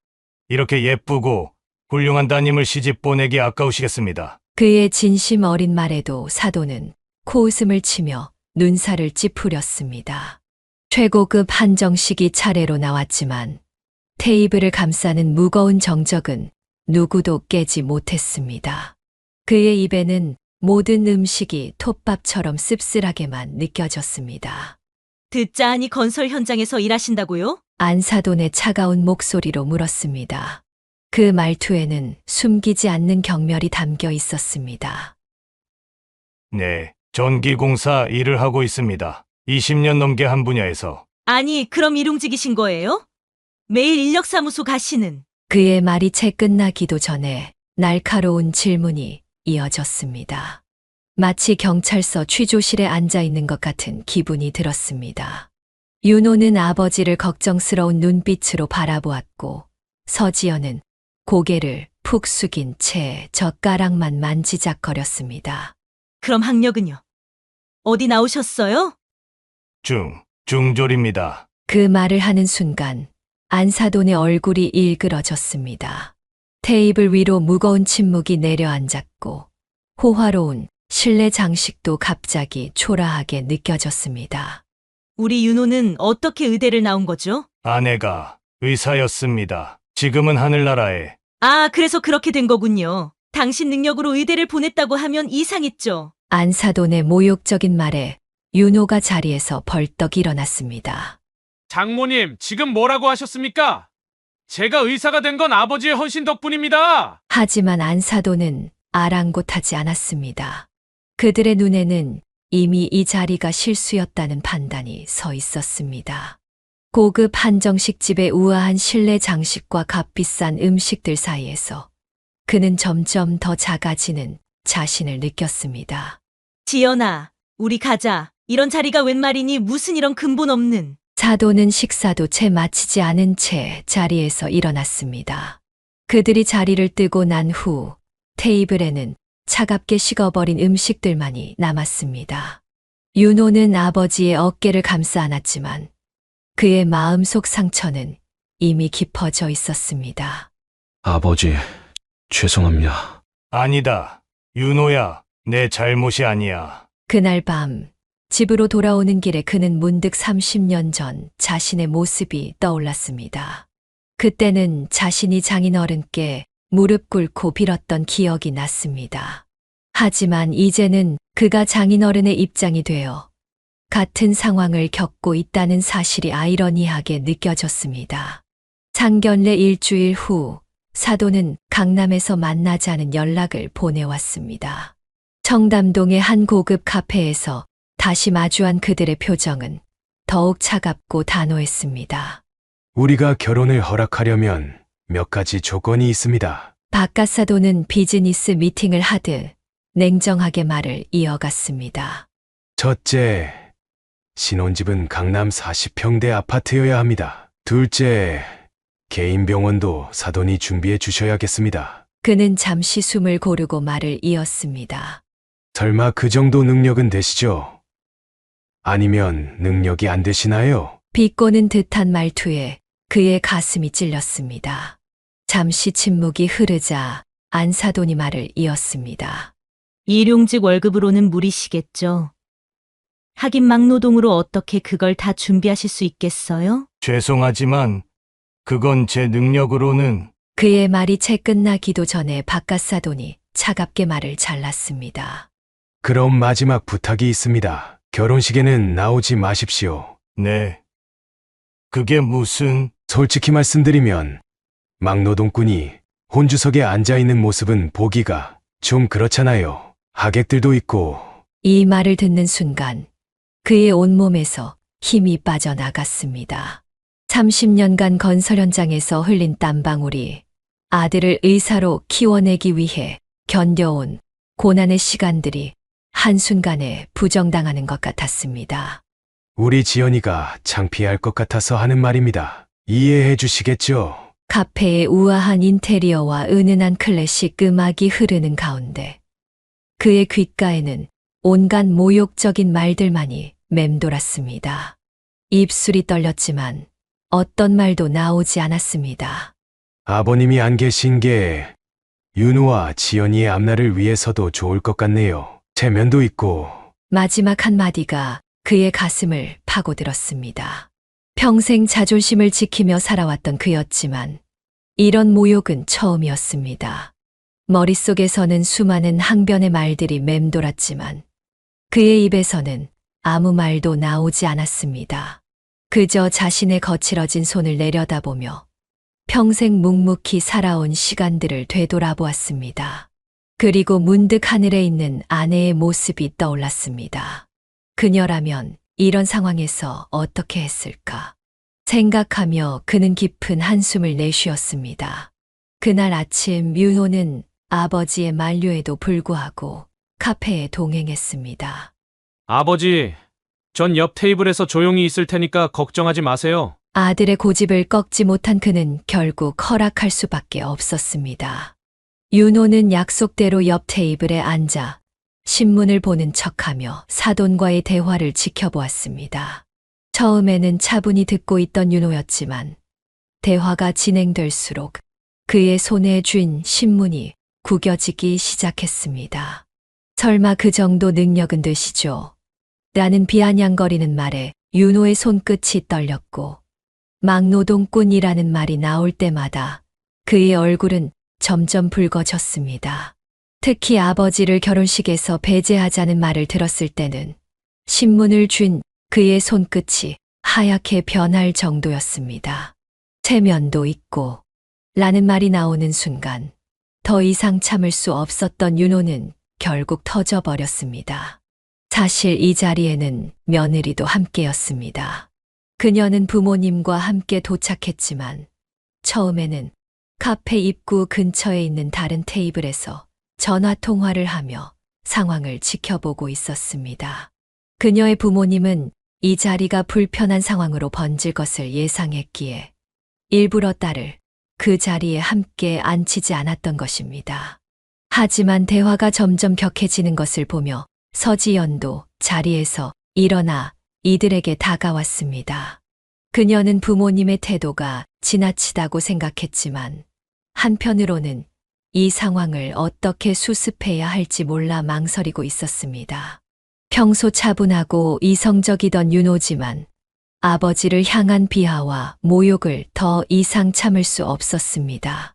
Speaker 3: 이렇게 예쁘고 훌륭한 따님을 시집 보내기 아까우시겠습니다.
Speaker 5: 그의 진심 어린 말에도 사도는 코웃음을 치며 눈살을 찌푸렸습니다. 최고급 한정식이 차례로 나왔지만 테이블을 감싸는 무거운 정적은 누구도 깨지 못했습니다. 그의 입에는 모든 음식이 톱밥처럼 씁쓸하게만 느껴졌습니다.
Speaker 2: 듣자 하니 건설 현장에서 일하신다고요?
Speaker 5: 안사돈의 차가운 목소리로 물었습니다. 그 말투에는 숨기지 않는 경멸이 담겨 있었습니다.
Speaker 3: 네, 전기공사 일을 하고 있습니다. 20년 넘게 한 분야에서.
Speaker 2: 아니, 그럼 일용직이신 거예요? 매일 인력사무소 가시는.
Speaker 5: 그의 말이 채 끝나기도 전에 날카로운 질문이 이어졌습니다. 마치 경찰서 취조실에 앉아 있는 것 같은 기분이 들었습니다. 윤호는 아버지를 걱정스러운 눈빛으로 바라보았고 서지연은 고개를 푹 숙인 채 젓가락만 만지작거렸습니다.
Speaker 2: 그럼 학력은요? 어디 나오셨어요?
Speaker 3: 중졸입니다.
Speaker 5: 그 말을 하는 순간 안사돈의 얼굴이 일그러졌습니다. 테이블 위로 무거운 침묵이 내려앉았고 호화로운 실내 장식도 갑자기 초라하게 느껴졌습니다.
Speaker 2: 우리 윤호는 어떻게 의대를 나온 거죠?
Speaker 3: 아내가 의사였습니다. 지금은 하늘나라에.
Speaker 2: 아, 그래서 그렇게 된 거군요. 당신 능력으로 의대를 보냈다고 하면 이상했죠.
Speaker 5: 안사돈의 모욕적인 말에 윤호가 자리에서 벌떡 일어났습니다.
Speaker 4: 장모님, 지금 뭐라고 하셨습니까? 제가 의사가 된 건 아버지의 헌신 덕분입니다.
Speaker 5: 하지만 안사돈은 아랑곳하지 않았습니다. 그들의 눈에는 이미 이 자리가 실수였다는 판단이 서 있었습니다. 고급 한정식집의 우아한 실내 장식과 값비싼 음식들 사이에서 그는 점점 더 작아지는 자신을 느꼈습니다.
Speaker 2: 지연아, 우리 가자. 이런 자리가 웬 말이니 무슨 이런 근본 없는.
Speaker 5: 사도는 식사도 채 마치지 않은 채 자리에서 일어났습니다. 그들이 자리를 뜨고 난 후 테이블에는 차갑게 식어버린 음식들만이 남았습니다. 윤호는 아버지의 어깨를 감싸 안았지만 그의 마음속 상처는 이미 깊어져 있었습니다.
Speaker 1: 아버지, 죄송합니다.
Speaker 3: 아니다. 윤호야, 내 잘못이 아니야.
Speaker 5: 그날 밤 집으로 돌아오는 길에 그는 문득 30년 전 자신의 모습이 떠올랐습니다. 그때는 자신이 장인어른께 무릎 꿇고 빌었던 기억이 났습니다. 하지만 이제는 그가 장인어른의 입장이 되어 같은 상황을 겪고 있다는 사실이 아이러니하게 느껴졌습니다. 상견례 일주일 후 사도는 강남에서 만나자는 연락을 보내왔습니다. 청담동의 한 고급 카페에서 다시 마주한 그들의 표정은 더욱 차갑고 단호했습니다.
Speaker 1: 우리가 결혼을 허락하려면 몇 가지 조건이 있습니다.
Speaker 5: 바깥 사도는 비즈니스 미팅을 하듯 냉정하게 말을 이어갔습니다.
Speaker 1: 첫째, 신혼집은 강남 40평대 아파트여야 합니다. 둘째, 개인 병원도 사돈이 준비해 주셔야겠습니다.
Speaker 5: 그는 잠시 숨을 고르고 말을 이었습니다.
Speaker 1: 설마 그 정도 능력은 되시죠? 아니면 능력이 안 되시나요?
Speaker 5: 비꼬는 듯한 말투에 그의 가슴이 찔렸습니다. 잠시 침묵이 흐르자 안사돈이 말을 이었습니다.
Speaker 2: 일용직 월급으로는 무리시겠죠. 하긴 막노동으로 어떻게 그걸 다 준비하실 수 있겠어요?
Speaker 3: 죄송하지만 그건 제 능력으로는.
Speaker 5: 그의 말이 채 끝나기도 전에 바깥 사돈이 차갑게 말을 잘랐습니다.
Speaker 1: 그럼 마지막 부탁이 있습니다. 결혼식에는 나오지 마십시오.
Speaker 3: 네. 그게 무슨...
Speaker 1: 솔직히 말씀드리면 막노동꾼이 혼주석에 앉아있는 모습은 보기가 좀 그렇잖아요. 하객들도 있고.
Speaker 5: 이 말을 듣는 순간 그의 온몸에서 힘이 빠져나갔습니다. 30년간 건설 현장에서 흘린 땀방울이 아들을 의사로 키워내기 위해 견뎌온 고난의 시간들이 한순간에 부정당하는 것 같았습니다.
Speaker 1: 우리 지연이가 창피할 것 같아서 하는 말입니다. 이해해 주시겠죠?
Speaker 5: 카페의 우아한 인테리어와 은은한 클래식 음악이 흐르는 가운데 그의 귓가에는 온갖 모욕적인 말들만이 맴돌았습니다. 입술이 떨렸지만 어떤 말도 나오지 않았습니다.
Speaker 1: 아버님이 안 계신 게 윤우와 지연이의 앞날을 위해서도 좋을 것 같네요. 체면도 있고.
Speaker 5: 마지막 한마디가 그의 가슴을 파고들었습니다. 평생 자존심을 지키며 살아왔던 그였지만 이런 모욕은 처음이었습니다. 머릿속에서는 수많은 항변의 말들이 맴돌았지만 그의 입에서는 아무 말도 나오지 않았습니다. 그저 자신의 거칠어진 손을 내려다보며 평생 묵묵히 살아온 시간들을 되돌아보았습니다. 그리고 문득 하늘에 있는 아내의 모습이 떠올랐습니다. 그녀라면 이런 상황에서 어떻게 했을까? 생각하며 그는 깊은 한숨을 내쉬었습니다. 그날 아침 윤호는 아버지의 만류에도 불구하고 카페에 동행했습니다.
Speaker 4: 아버지, 전 옆 테이블에서 조용히 있을 테니까 걱정하지 마세요.
Speaker 5: 아들의 고집을 꺾지 못한 그는 결국 허락할 수밖에 없었습니다. 윤호는 약속대로 옆 테이블에 앉아 신문을 보는 척하며 사돈과의 대화를 지켜보았습니다. 처음에는 차분히 듣고 있던 윤호였지만 대화가 진행될수록 그의 손에 쥔 신문이 구겨지기 시작했습니다. 설마 그 정도 능력은 되시죠? 라는 비아냥거리는 말에 윤호의 손끝이 떨렸고 막노동꾼이라는 말이 나올 때마다 그의 얼굴은 점점 붉어졌습니다. 특히 아버지를 결혼식에서 배제하자는 말을 들었을 때는 신문을 쥔 그의 손끝이 하얗게 변할 정도였습니다. 체면도 있고 라는 말이 나오는 순간 더 이상 참을 수 없었던 윤호는 결국 터져버렸습니다. 사실 이 자리에는 며느리도 함께였습니다. 그녀는 부모님과 함께 도착했지만 처음에는 카페 입구 근처에 있는 다른 테이블에서 전화 통화를 하며 상황을 지켜보고 있었습니다. 그녀의 부모님은 이 자리가 불편한 상황으로 번질 것을 예상했기에 일부러 딸을 그 자리에 함께 앉히지 않았던 것입니다. 하지만 대화가 점점 격해지는 것을 보며 서지연도 자리에서 일어나 이들에게 다가왔습니다. 그녀는 부모님의 태도가 지나치다고 생각했지만 한편으로는 이 상황을 어떻게 수습해야 할지 몰라 망설이고 있었습니다. 평소 차분하고 이성적이던 윤호지만 아버지를 향한 비하와 모욕을 더 이상 참을 수 없었습니다.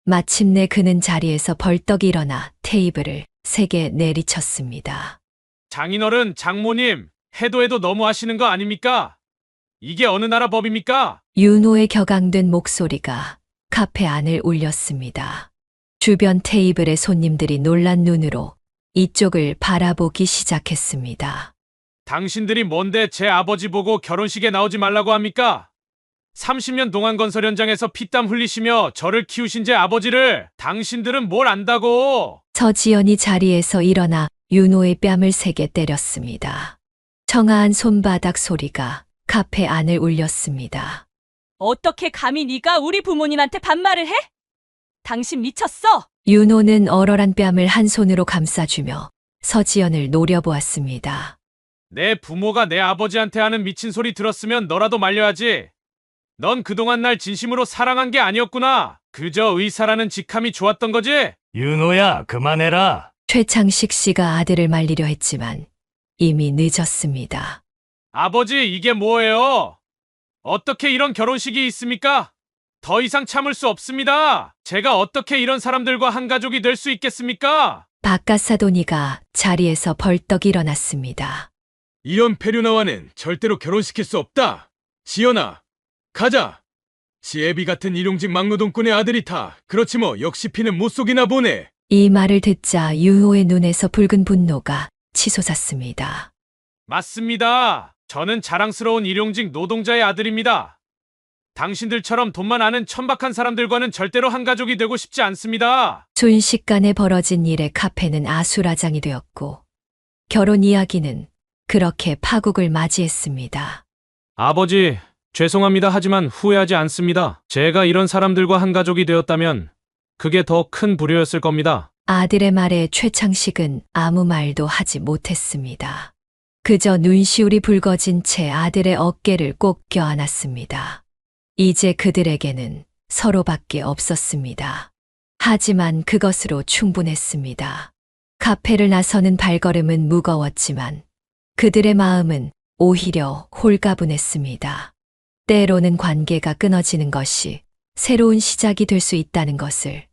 Speaker 5: 마침내 그는 자리에서 벌떡 일어나 테이블을 3개 내리쳤습니다.
Speaker 4: 장인어른, 장모님, 해도 너무 하시는 거 아닙니까? 이게 어느 나라 법입니까?
Speaker 5: 윤호의 격앙된 목소리가 카페 안을 울렸습니다. 주변 테이블의 손님들이 놀란 눈으로 이쪽을 바라보기 시작했습니다.
Speaker 4: 당신들이 뭔데 제 아버지 보고 결혼식에 나오지 말라고 합니까? 30년 동안 건설 현장에서 피땀 흘리시며 저를 키우신 제 아버지를 당신들은 뭘 안다고!
Speaker 5: 서지연이 자리에서 일어나 윤호의 뺨을 3개 때렸습니다. 청아한 손바닥 소리가 카페 안을 울렸습니다.
Speaker 11: 어떻게 감히 네가 우리 부모님한테 반말을 해? 당신 미쳤어?
Speaker 5: 윤호는 얼얼한 뺨을 한 손으로 감싸주며 서지연을 노려보았습니다.
Speaker 4: 내 부모가 내 아버지한테 하는 미친 소리 들었으면 너라도 말려야지. 넌 그동안 날 진심으로 사랑한 게 아니었구나. 그저 의사라는 직함이 좋았던 거지?
Speaker 3: 윤호야, 그만해라.
Speaker 5: 최창식 씨가 아들을 말리려 했지만 이미 늦었습니다.
Speaker 4: 아버지, 이게 뭐예요? 어떻게 이런 결혼식이 있습니까? 더 이상 참을 수 없습니다. 제가 어떻게 이런 사람들과 한 가족이 될 수 있겠습니까?
Speaker 5: 바깥 사돈이가 자리에서 벌떡 일어났습니다.
Speaker 12: 이런 페류나와는 절대로 결혼시킬 수 없다. 지연아, 가자. 지혜비 같은 일용직 막노동꾼의 아들이 다 그렇지 뭐 역시 피는 못 속이나 보네.
Speaker 5: 이 말을 듣자 유호의 눈에서 붉은 분노가 치솟았습니다.
Speaker 4: 맞습니다. 저는 자랑스러운 일용직 노동자의 아들입니다. 당신들처럼 돈만 아는 천박한 사람들과는 절대로 한 가족이 되고 싶지 않습니다.
Speaker 5: 순식간에 벌어진 일에 카페는 아수라장이 되었고 결혼 이야기는 그렇게 파국을 맞이했습니다.
Speaker 4: 아버지, 죄송합니다. 하지만 후회하지 않습니다. 제가 이런 사람들과 한 가족이 되었다면 그게 더 큰 불효였을 겁니다.
Speaker 5: 아들의 말에 최창식은 아무 말도 하지 못했습니다. 그저 눈시울이 붉어진 채 아들의 어깨를 꼭 껴안았습니다. 이제 그들에게는 서로밖에 없었습니다. 하지만 그것으로 충분했습니다. 카페를 나서는 발걸음은 무거웠지만 그들의 마음은 오히려 홀가분했습니다. 때로는 관계가 끊어지는 것이 새로운 시작이 될 수 있다는 것을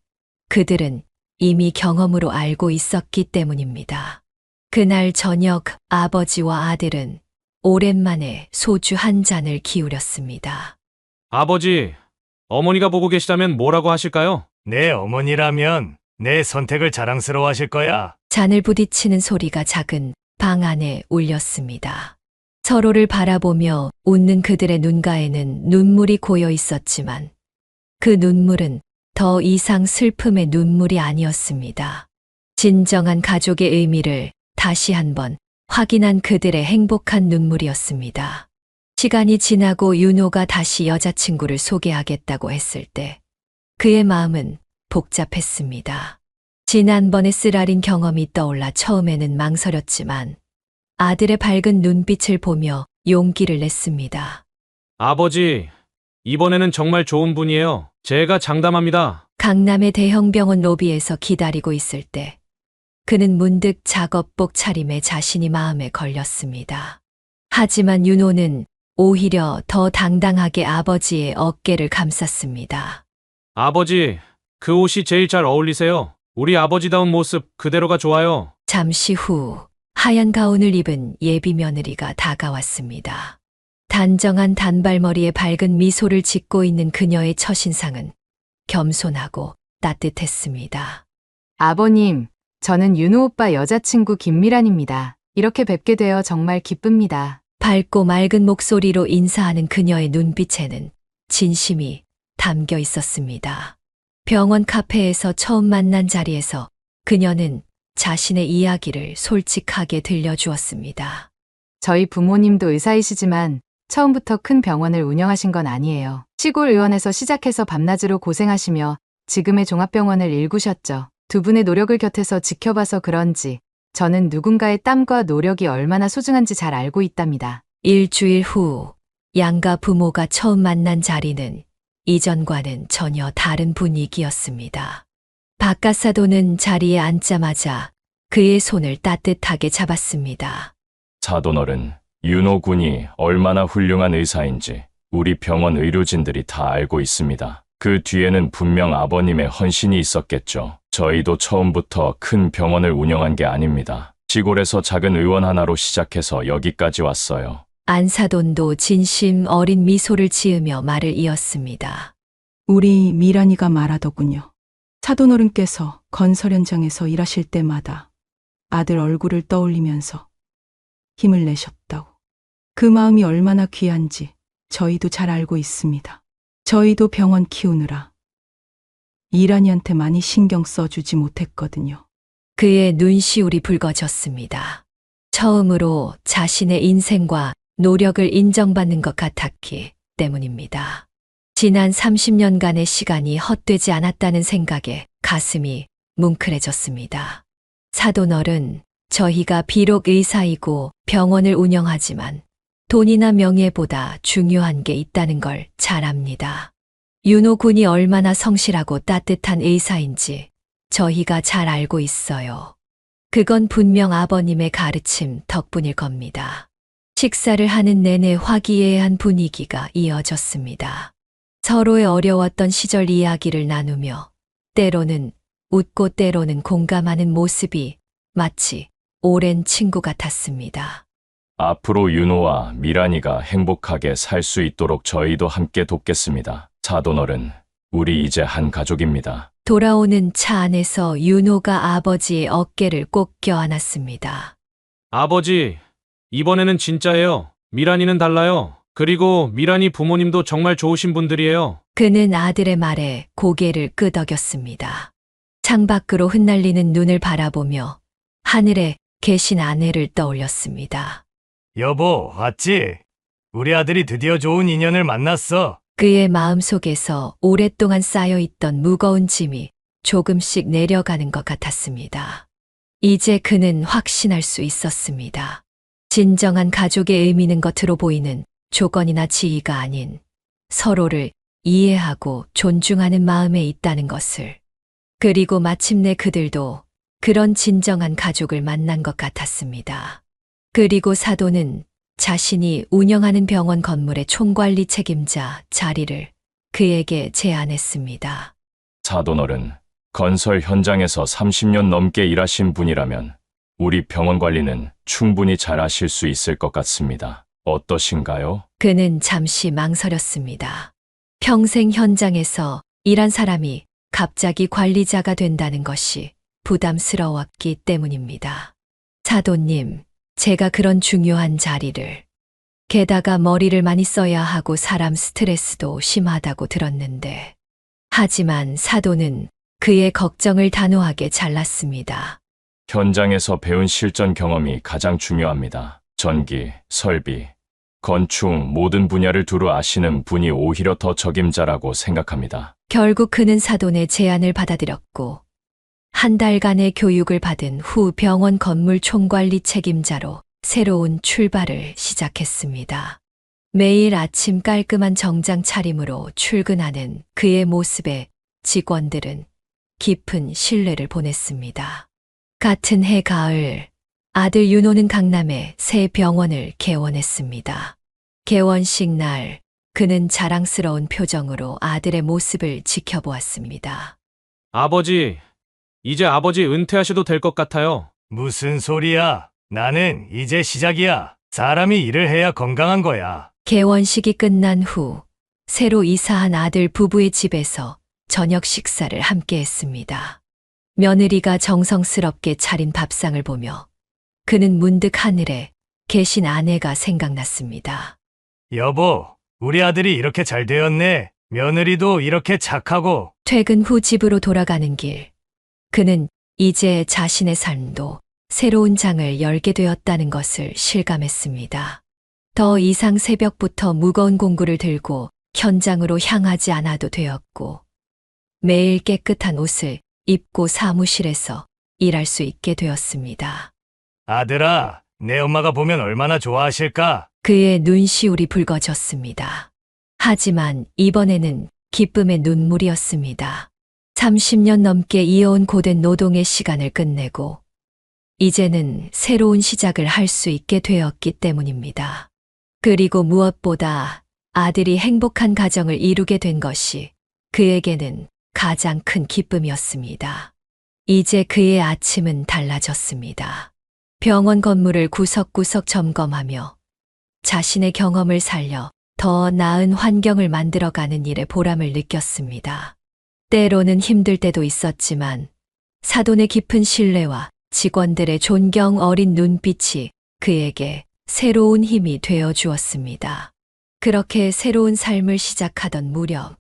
Speaker 5: 그들은 이미 경험으로 알고 있었기 때문입니다. 그날 저녁 아버지와 아들은 오랜만에 소주 한 잔을 기울였습니다.
Speaker 4: 아버지, 어머니가 보고 계시다면 뭐라고 하실까요?
Speaker 3: 내 어머니라면 내 선택을 자랑스러워 하실 거야.
Speaker 5: 잔을 부딪히는 소리가 작은 방 안에 울렸습니다. 서로를 바라보며 웃는 그들의 눈가에는 눈물이 고여 있었지만 그 눈물은 더 이상 슬픔의 눈물이 아니었습니다. 진정한 가족의 의미를 다시 한번 확인한 그들의 행복한 눈물이었습니다. 시간이 지나고 윤호가 다시 여자친구를 소개하겠다고 했을 때 그의 마음은 복잡했습니다. 지난번의 쓰라린 경험이 떠올라 처음에는 망설였지만 아들의 밝은 눈빛을 보며 용기를 냈습니다.
Speaker 4: 아버지, 이번에는 정말 좋은 분이에요. 제가 장담합니다.
Speaker 5: 강남의 대형 병원 로비에서 기다리고 있을 때 그는 문득 작업복 차림에 자신이 마음에 걸렸습니다. 하지만 윤호는 오히려 더 당당하게 아버지의 어깨를 감쌌습니다.
Speaker 4: 아버지, 그 옷이 제일 잘 어울리세요. 우리 아버지다운 모습 그대로가 좋아요.
Speaker 5: 잠시 후 하얀 가운을 입은 예비 며느리가 다가왔습니다. 단정한 단발머리에 밝은 미소를 짓고 있는 그녀의 첫인상은 겸손하고 따뜻했습니다.
Speaker 9: 아버님, 저는 윤호 오빠 여자친구 김미란입니다. 이렇게 뵙게 되어 정말 기쁩니다.
Speaker 5: 밝고 맑은 목소리로 인사하는 그녀의 눈빛에는 진심이 담겨 있었습니다. 병원 카페에서 처음 만난 자리에서 그녀는 자신의 이야기를 솔직하게 들려주었습니다.
Speaker 9: 저희 부모님도 의사이시지만 처음부터 큰 병원을 운영하신 건 아니에요. 시골 의원에서 시작해서 밤낮으로 고생하시며 지금의 종합병원을 일구셨죠. 두 분의 노력을 곁에서 지켜봐서 그런지 저는 누군가의 땀과 노력이 얼마나 소중한지 잘 알고 있답니다.
Speaker 5: 일주일 후 양가 부모가 처음 만난 자리는 이전과는 전혀 다른 분위기였습니다. 박가사도는 자리에 앉자마자 그의 손을 따뜻하게 잡았습니다.
Speaker 13: 사돈어른, 윤호 군이 얼마나 훌륭한 의사인지 우리 병원 의료진들이 다 알고 있습니다. 그 뒤에는 분명 아버님의 헌신이 있었겠죠. 저희도 처음부터 큰 병원을 운영한 게 아닙니다. 시골에서 작은 의원 하나로 시작해서 여기까지 왔어요.
Speaker 5: 안사돈도 진심 어린 미소를 지으며 말을 이었습니다.
Speaker 14: 우리 미란이가 말하더군요. 사돈어른께서 건설 현장에서 일하실 때마다 아들 얼굴을 떠올리면서 힘을 내셨다고. 그 마음이 얼마나 귀한지 저희도 잘 알고 있습니다. 저희도 병원 키우느라 이란이한테 많이 신경 써주지 못했거든요.
Speaker 5: 그의 눈시울이 붉어졌습니다. 처음으로 자신의 인생과 노력을 인정받는 것 같았기 때문입니다. 지난 30년간의 시간이 헛되지 않았다는 생각에 가슴이 뭉클해졌습니다. 사돈어른, 저희가 비록 의사이고 병원을 운영하지만 돈이나 명예보다 중요한 게 있다는 걸 잘 압니다. 윤호 군이 얼마나 성실하고 따뜻한 의사인지 저희가 잘 알고 있어요. 그건 분명 아버님의 가르침 덕분일 겁니다. 식사를 하는 내내 화기애애한 분위기가 이어졌습니다. 서로의 어려웠던 시절 이야기를 나누며 때로는 웃고 때로는 공감하는 모습이 마치 오랜 친구 같았습니다.
Speaker 13: 앞으로 윤호와 미란이가 행복하게 살 수 있도록 저희도 함께 돕겠습니다. 사돈어른, 우리 이제 한 가족입니다.
Speaker 5: 돌아오는 차 안에서 윤호가 아버지의 어깨를 꼭 껴안았습니다.
Speaker 4: 아버지, 이번에는 진짜예요. 미란이는 달라요. 그리고 미란이 부모님도 정말 좋으신 분들이에요.
Speaker 5: 그는 아들의 말에 고개를 끄덕였습니다. 창밖으로 흩날리는 눈을 바라보며 하늘에 계신 아내를 떠올렸습니다.
Speaker 3: 여보, 왔지? 우리 아들이 드디어 좋은 인연을 만났어.
Speaker 5: 그의 마음속에서 오랫동안 쌓여있던 무거운 짐이 조금씩 내려가는 것 같았습니다. 이제 그는 확신할 수 있었습니다. 진정한 가족의 의미는 겉으로 보이는 조건이나 지위가 아닌 서로를 이해하고 존중하는 마음에 있다는 것을. 그리고 마침내 그들도 그런 진정한 가족을 만난 것 같았습니다. 그리고 사도는 자신이 운영하는 병원 건물의 총관리 책임자 자리를 그에게 제안했습니다.
Speaker 13: 사돈어른, 건설 현장에서 30년 넘게 일하신 분이라면 우리 병원 관리는 충분히 잘 하실 수 있을 것 같습니다. 어떠신가요?
Speaker 5: 그는 잠시 망설였습니다. 평생 현장에서 일한 사람이 갑자기 관리자가 된다는 것이 부담스러웠기 때문입니다. 사도님, 제가 그런 중요한 자리를, 게다가 머리를 많이 써야 하고 사람 스트레스도 심하다고 들었는데, 하지만 사도는 그의 걱정을 단호하게 잘랐습니다.
Speaker 13: 현장에서 배운 실전 경험이 가장 중요합니다. 전기, 설비, 건축 모든 분야를 두루 아시는 분이 오히려 더 적임자라고 생각합니다.
Speaker 5: 결국 그는 사돈의 제안을 받아들였고, 한 달간의 교육을 받은 후 병원 건물 총관리 책임자로 새로운 출발을 시작했습니다. 매일 아침 깔끔한 정장 차림으로 출근하는 그의 모습에 직원들은 깊은 신뢰를 보냈습니다. 같은 해 가을, 아들 윤호는 강남에 새 병원을 개원했습니다. 개원식 날, 그는 자랑스러운 표정으로 아들의 모습을 지켜보았습니다.
Speaker 4: 아버지, 이제 아버지 은퇴하셔도 될 것 같아요.
Speaker 3: 무슨 소리야? 나는 이제 시작이야. 사람이 일을 해야 건강한 거야.
Speaker 5: 개원식이 끝난 후 새로 이사한 아들 부부의 집에서 저녁 식사를 함께 했습니다. 며느리가 정성스럽게 차린 밥상을 보며 그는 문득 하늘에 계신 아내가 생각났습니다.
Speaker 3: 여보, 우리 아들이 이렇게 잘 되었네. 며느리도 이렇게 착하고.
Speaker 5: 퇴근 후 집으로 돌아가는 길, 그는 이제 자신의 삶도 새로운 장을 열게 되었다는 것을 실감했습니다. 더 이상 새벽부터 무거운 공구를 들고 현장으로 향하지 않아도 되었고, 매일 깨끗한 옷을 입고 사무실에서 일할 수 있게 되었습니다.
Speaker 3: 아들아, 내 엄마가 보면 얼마나 좋아하실까?
Speaker 5: 그의 눈시울이 붉어졌습니다. 하지만 이번에는 기쁨의 눈물이었습니다. 30년 넘게 이어온 고된 노동의 시간을 끝내고 이제는 새로운 시작을 할 수 있게 되었기 때문입니다. 그리고 무엇보다 아들이 행복한 가정을 이루게 된 것이 그에게는 가장 큰 기쁨이었습니다. 이제 그의 아침은 달라졌습니다. 병원 건물을 구석구석 점검하며 자신의 경험을 살려 더 나은 환경을 만들어가는 일에 보람을 느꼈습니다. 때로는 힘들 때도 있었지만 사돈의 깊은 신뢰와 직원들의 존경 어린 눈빛이 그에게 새로운 힘이 되어 주었습니다. 그렇게 새로운 삶을 시작하던 무렵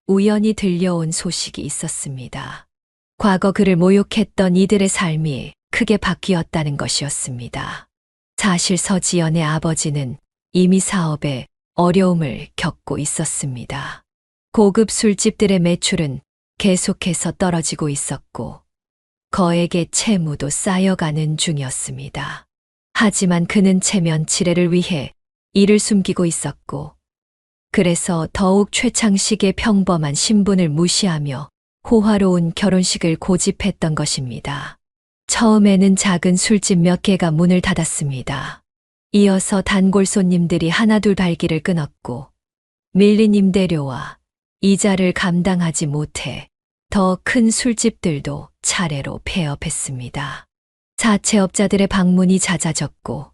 Speaker 5: 우연히 들려온 소식이 있었습니다. 과거 그를 모욕했던 이들의 삶이 크게 바뀌었다는 것이었습니다. 사실 서지연의 아버지는 이미 사업에 어려움을 겪고 있었습니다. 고급 술집들의 매출은 계속해서 떨어지고 있었고 거액의 채무도 쌓여가는 중이었습니다. 하지만 그는 체면 지레를 위해 이를 숨기고 있었고 그래서 더욱 최창식의 평범한 신분을 무시하며 호화로운 결혼식을 고집했던 것입니다. 처음에는 작은 술집 몇 개가 문을 닫았습니다. 이어서 단골 손님들이 하나둘 발길을 끊었고 밀린 임대료와 이자를 감당하지 못해 더 큰 술집들도 차례로 폐업했습니다. 사채업자들의 방문이 잦아졌고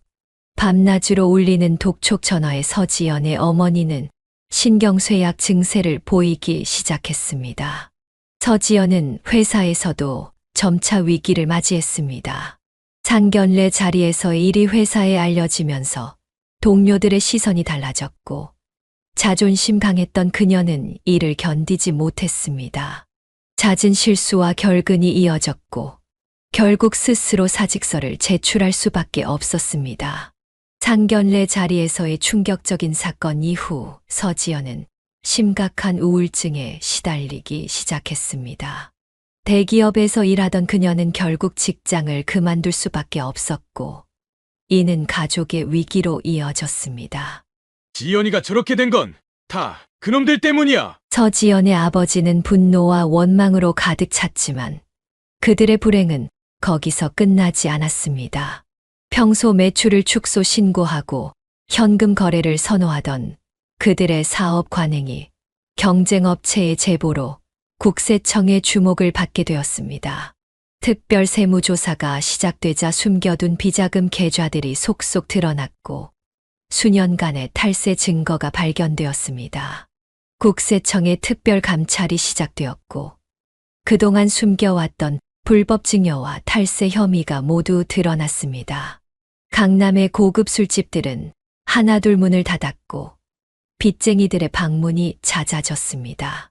Speaker 5: 밤낮으로 울리는 독촉 전화에 서지연의 어머니는 신경쇠약 증세를 보이기 시작했습니다. 서지연은 회사에서도 점차 위기를 맞이했습니다. 상견례 자리에서 일이 회사에 알려지면서 동료들의 시선이 달라졌고 자존심 강했던 그녀는 이를 견디지 못했습니다. 잦은 실수와 결근이 이어졌고 결국 스스로 사직서를 제출할 수밖에 없었습니다. 상견례 자리에서의 충격적인 사건 이후 서지연은 심각한 우울증에 시달리기 시작했습니다. 대기업에서 일하던 그녀는 결국 직장을 그만둘 수밖에 없었고, 이는 가족의 위기로 이어졌습니다.
Speaker 12: 지연이가 저렇게 된 건 다 그놈들 때문이야.
Speaker 5: 서지연의 아버지는 분노와 원망으로 가득 찼지만 그들의 불행은 거기서 끝나지 않았습니다. 평소 매출을 축소 신고하고 현금 거래를 선호하던 그들의 사업 관행이 경쟁업체의 제보로 국세청의 주목을 받게 되었습니다. 특별 세무조사가 시작되자 숨겨둔 비자금 계좌들이 속속 드러났고 수년간의 탈세 증거가 발견되었습니다. 국세청의 특별 감찰이 시작되었고 그동안 숨겨왔던 불법 증여와 탈세 혐의가 모두 드러났습니다. 강남의 고급 술집들은 하나둘 문을 닫았고 빚쟁이들의 방문이 잦아졌습니다.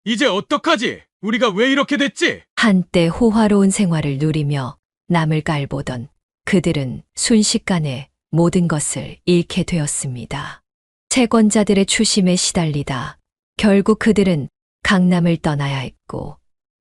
Speaker 12: 이제 어떡하지? 우리가 왜 이렇게 됐지?
Speaker 5: 한때 호화로운 생활을 누리며 남을 깔보던 그들은 순식간에 모든 것을 잃게 되었습니다. 채권자들의 추심에 시달리다 결국 그들은 강남을 떠나야 했고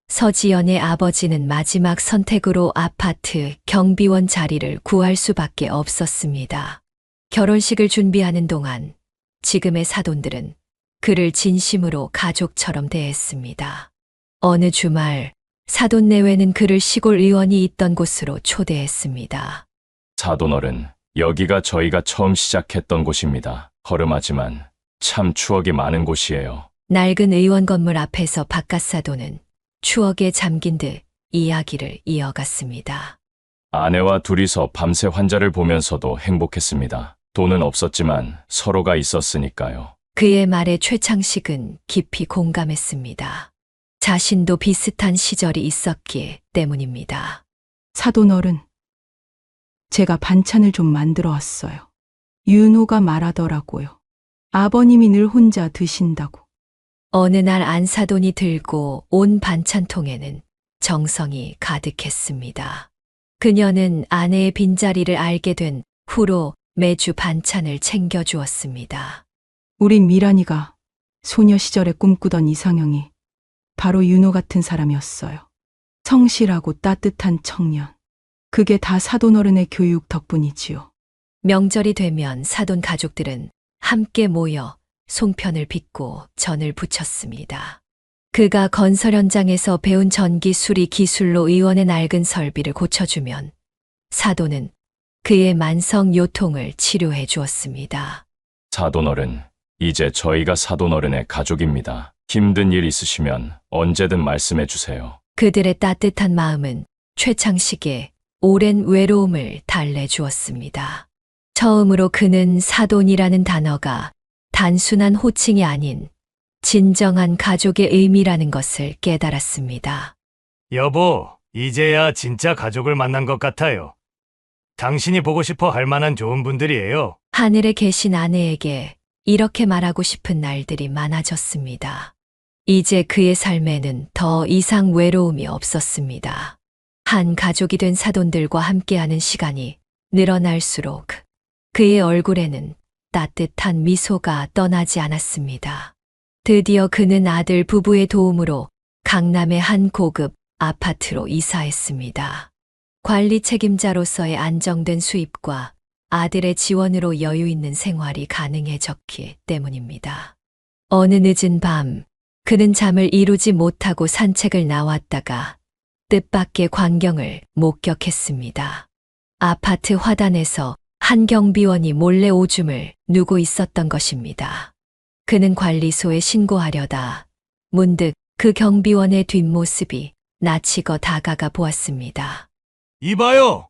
Speaker 5: 서지연의 아버지는 마지막 선택으로 아파트 경비원 자리를 구할 수밖에 없었습니다. 결혼식을 준비하는 동안 지금의 사돈들은 그를 진심으로 가족처럼 대했습니다. 어느 주말 사돈 내외는 그를 시골 의원이 있던 곳으로 초대했습니다.
Speaker 13: 사돈어른, 여기가 저희가 처음 시작했던 곳입니다. 허름하지만 참 추억이 많은 곳이에요.
Speaker 5: 낡은 의원 건물 앞에서 바깥 사돈은 추억에 잠긴 듯 이야기를 이어갔습니다.
Speaker 13: 아내와 둘이서 밤새 환자를 보면서도 행복했습니다. 돈은 없었지만 서로가 있었으니까요.
Speaker 5: 그의 말에 최창식은 깊이 공감했습니다. 자신도 비슷한 시절이 있었기 때문입니다.
Speaker 14: 사돈어른, 제가 반찬을 좀 만들어 왔어요. 윤호가 말하더라고요. 아버님이 늘 혼자 드신다고.
Speaker 5: 어느 날 안사돈이 들고 온 반찬통에는 정성이 가득했습니다. 그녀는 아내의 빈자리를 알게 된 후로 매주 반찬을 챙겨주었습니다.
Speaker 14: 우리 미란이가 소녀 시절에 꿈꾸던 이상형이 바로 윤호 같은 사람이었어요. 성실하고 따뜻한 청년. 그게 다 사돈어른의 교육 덕분이지요.
Speaker 5: 명절이 되면 사돈 가족들은 함께 모여 송편을 빚고 전을 부쳤습니다. 그가 건설 현장에서 배운 전기 수리 기술로 의원의 낡은 설비를 고쳐주면 사돈은 그의 만성 요통을 치료해 주었습니다.
Speaker 13: 사돈어른, 이제 저희가 사돈어른의 가족입니다. 힘든 일 있으시면 언제든 말씀해 주세요.
Speaker 5: 그들의 따뜻한 마음은 최창식의 오랜 외로움을 달래주었습니다. 처음으로 그는 사돈이라는 단어가 단순한 호칭이 아닌 진정한 가족의 의미라는 것을 깨달았습니다.
Speaker 3: 여보, 이제야 진짜 가족을 만난 것 같아요. 당신이 보고 싶어 할 만한 좋은 분들이에요.
Speaker 5: 하늘에 계신 아내에게 이렇게 말하고 싶은 날들이 많아졌습니다. 이제 그의 삶에는 더 이상 외로움이 없었습니다. 한 가족이 된 사돈들과 함께하는 시간이 늘어날수록 그의 얼굴에는 따뜻한 미소가 떠나지 않았습니다. 드디어 그는 아들 부부의 도움으로 강남의 한 고급 아파트로 이사했습니다. 관리 책임자로서의 안정된 수입과 아들의 지원으로 여유 있는 생활이 가능해졌기 때문입니다. 어느 늦은 밤, 그는 잠을 이루지 못하고 산책을 나왔다가 뜻밖의 광경을 목격했습니다. 아파트 화단에서 한 경비원이 몰래 오줌을 누고 있었던 것입니다. 그는 관리소에 신고하려다 문득 그 경비원의 뒷모습이 나치고 다가가 보았습니다.
Speaker 3: 이봐요!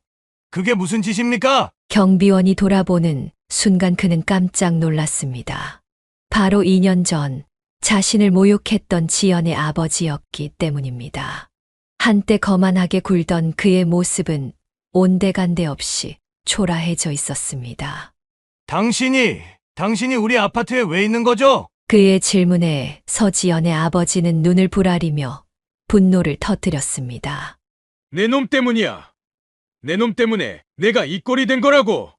Speaker 3: 그게 무슨 짓입니까?
Speaker 5: 경비원이 돌아보는 순간 그는 깜짝 놀랐습니다. 바로 2년 전 자신을 모욕했던 지연의 아버지였기 때문입니다. 한때 거만하게 굴던 그의 모습은 온데간데 없이 초라해져 있었습니다.
Speaker 3: 당신이 우리 아파트에 왜 있는 거죠?
Speaker 5: 그의 질문에 서지연의 아버지는 눈을 부라리며 분노를 터뜨렸습니다.
Speaker 12: 내 놈 때문이야. 내 놈 때문에 내가 이 꼴이 된 거라고.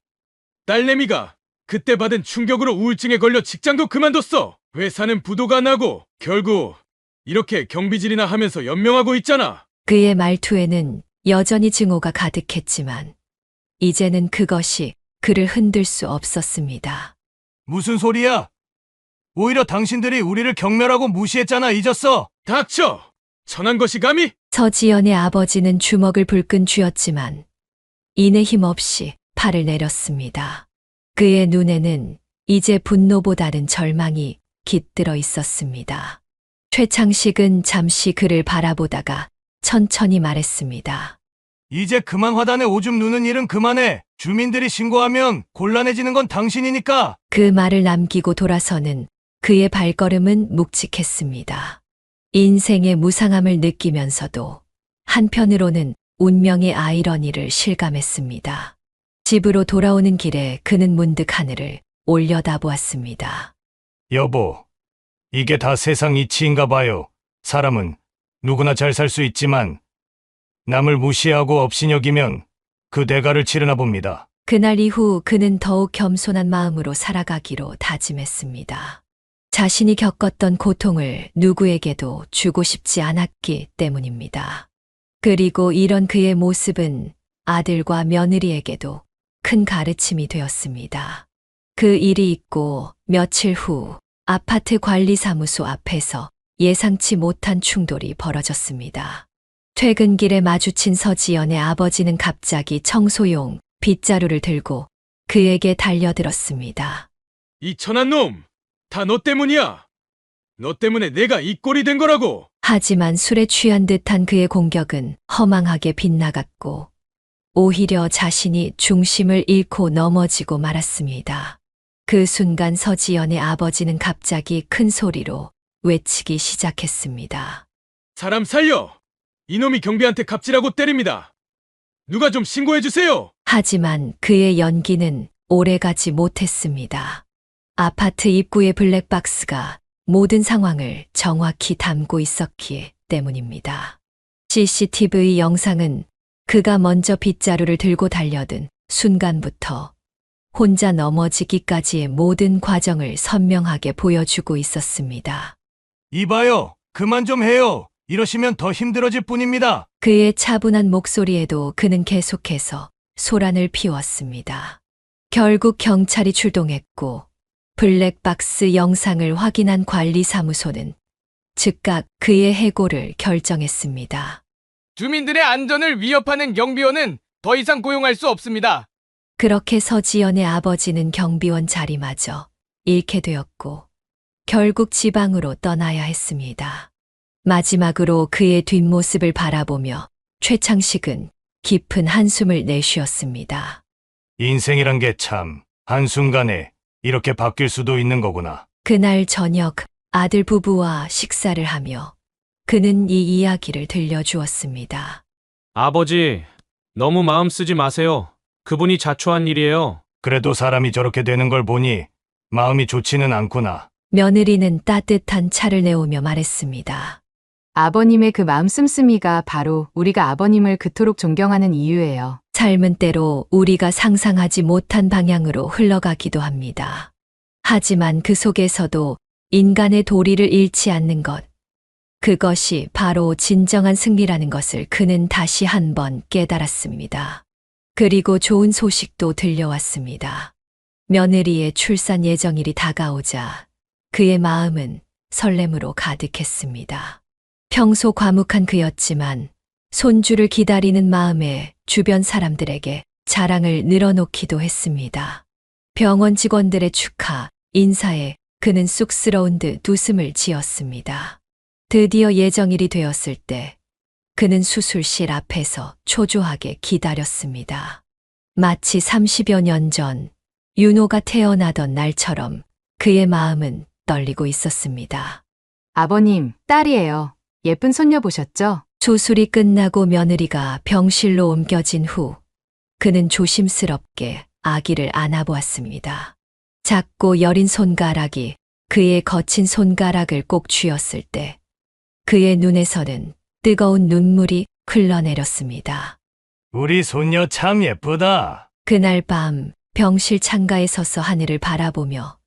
Speaker 12: 딸내미가 그때 받은 충격으로 우울증에 걸려 직장도 그만뒀어. 회사는 부도가 나고 결국 이렇게 경비질이나 하면서 연명하고 있잖아.
Speaker 5: 그의 말투에는 여전히 증오가 가득했지만 이제는 그것이 그를 흔들 수 없었습니다.
Speaker 3: 무슨 소리야? 오히려 당신들이 우리를 경멸하고 무시했잖아. 잊었어?
Speaker 12: 닥쳐! 천한 것이 감히?
Speaker 5: 서지연의 아버지는 주먹을 불끈 쥐었지만 이내 힘없이 팔을 내렸습니다. 그의 눈에는 이제 분노보다는 절망이 깃들어 있었습니다. 최창식은 잠시 그를 바라보다가 천천히 말했습니다.
Speaker 3: 이제 그만 화단에 오줌 누는 일은 그만해. 주민들이 신고하면 곤란해지는 건 당신이니까.
Speaker 5: 그 말을 남기고 돌아서는 그의 발걸음은 묵직했습니다. 인생의 무상함을 느끼면서도 한편으로는 운명의 아이러니를 실감했습니다. 집으로 돌아오는 길에 그는 문득 하늘을 올려다보았습니다.
Speaker 3: 여보, 이게 다 세상 이치인가 봐요. 사람은 누구나 잘 살 수 있지만 남을 무시하고 업신여기면 그 대가를 치르나 봅니다.
Speaker 5: 그날 이후 그는 더욱 겸손한 마음으로 살아가기로 다짐했습니다. 자신이 겪었던 고통을 누구에게도 주고 싶지 않았기 때문입니다. 그리고 이런 그의 모습은 아들과 며느리에게도 큰 가르침이 되었습니다. 그 일이 있고 며칠 후 아파트 관리사무소 앞에서 예상치 못한 충돌이 벌어졌습니다. 퇴근길에 마주친 서지연의 아버지는 갑자기 청소용 빗자루를 들고 그에게 달려들었습니다.
Speaker 12: 이 천한 놈! 다 너 때문이야! 너 때문에 내가 이 꼴이 된 거라고!
Speaker 5: 하지만 술에 취한 듯한 그의 공격은 허망하게 빗나갔고 오히려 자신이 중심을 잃고 넘어지고 말았습니다. 그 순간 서지연의 아버지는 갑자기 큰 소리로 외치기 시작했습니다.
Speaker 12: 사람 살려! 이놈이 경비한테 갑질하고 때립니다. 누가 좀 신고해 주세요!
Speaker 5: 하지만 그의 연기는 오래가지 못했습니다. 아파트 입구의 블랙박스가 모든 상황을 정확히 담고 있었기 때문입니다. CCTV 영상은 그가 먼저 빗자루를 들고 달려든 순간부터 혼자 넘어지기까지의 모든 과정을 선명하게 보여주고 있었습니다.
Speaker 3: 이봐요. 그만 좀 해요. 이러시면 더 힘들어질 뿐입니다.
Speaker 5: 그의 차분한 목소리에도 그는 계속해서 소란을 피웠습니다. 결국 경찰이 출동했고 블랙박스 영상을 확인한 관리사무소는 즉각 그의 해고를 결정했습니다.
Speaker 8: 주민들의 안전을 위협하는 경비원은 더 이상 고용할 수 없습니다.
Speaker 5: 그렇게 서지연의 아버지는 경비원 자리마저 잃게 되었고 결국 지방으로 떠나야 했습니다. 마지막으로 그의 뒷모습을 바라보며 최창식은 깊은 한숨을 내쉬었습니다.
Speaker 3: 인생이란 게 참 한순간에 이렇게 바뀔 수도 있는 거구나.
Speaker 5: 그날 저녁 아들 부부와 식사를 하며 그는 이 이야기를 들려주었습니다.
Speaker 4: 아버지, 너무 마음 쓰지 마세요. 그분이 자초한 일이에요.
Speaker 3: 그래도 사람이 저렇게 되는 걸 보니 마음이 좋지는 않구나.
Speaker 5: 며느리는 따뜻한 차를 내오며 말했습니다.
Speaker 9: 아버님의 그 마음 씀씀이가 바로 우리가 아버님을 그토록 존경하는 이유예요.
Speaker 5: 삶은 때로 우리가 상상하지 못한 방향으로 흘러가기도 합니다. 하지만 그 속에서도 인간의 도리를 잃지 않는 것, 그것이 바로 진정한 승리라는 것을 그는 다시 한번 깨달았습니다. 그리고 좋은 소식도 들려왔습니다. 며느리의 출산 예정일이 다가오자 그의 마음은 설렘으로 가득했습니다. 평소 과묵한 그였지만 손주를 기다리는 마음에 주변 사람들에게 자랑을 늘어놓기도 했습니다. 병원 직원들의 축하, 인사에 그는 쑥스러운 듯 웃음을 지었습니다. 드디어 예정일이 되었을 때 그는 수술실 앞에서 초조하게 기다렸습니다. 마치 30여 년 전 윤호가 태어나던 날처럼 그의 마음은 떨리고 있었습니다.
Speaker 9: 아버님, 딸이에요. 예쁜 손녀 보셨죠?
Speaker 5: 수술이 끝나고 며느리가 병실로 옮겨진 후 그는 조심스럽게 아기를 안아보았습니다. 작고 여린 손가락이 그의 거친 손가락을 꼭 쥐었을 때 그의 눈에서는 뜨거운 눈물이 흘러내렸습니다.
Speaker 3: 우리 손녀 참 예쁘다.
Speaker 5: 그날 밤 병실 창가에 서서 하늘을 바라보며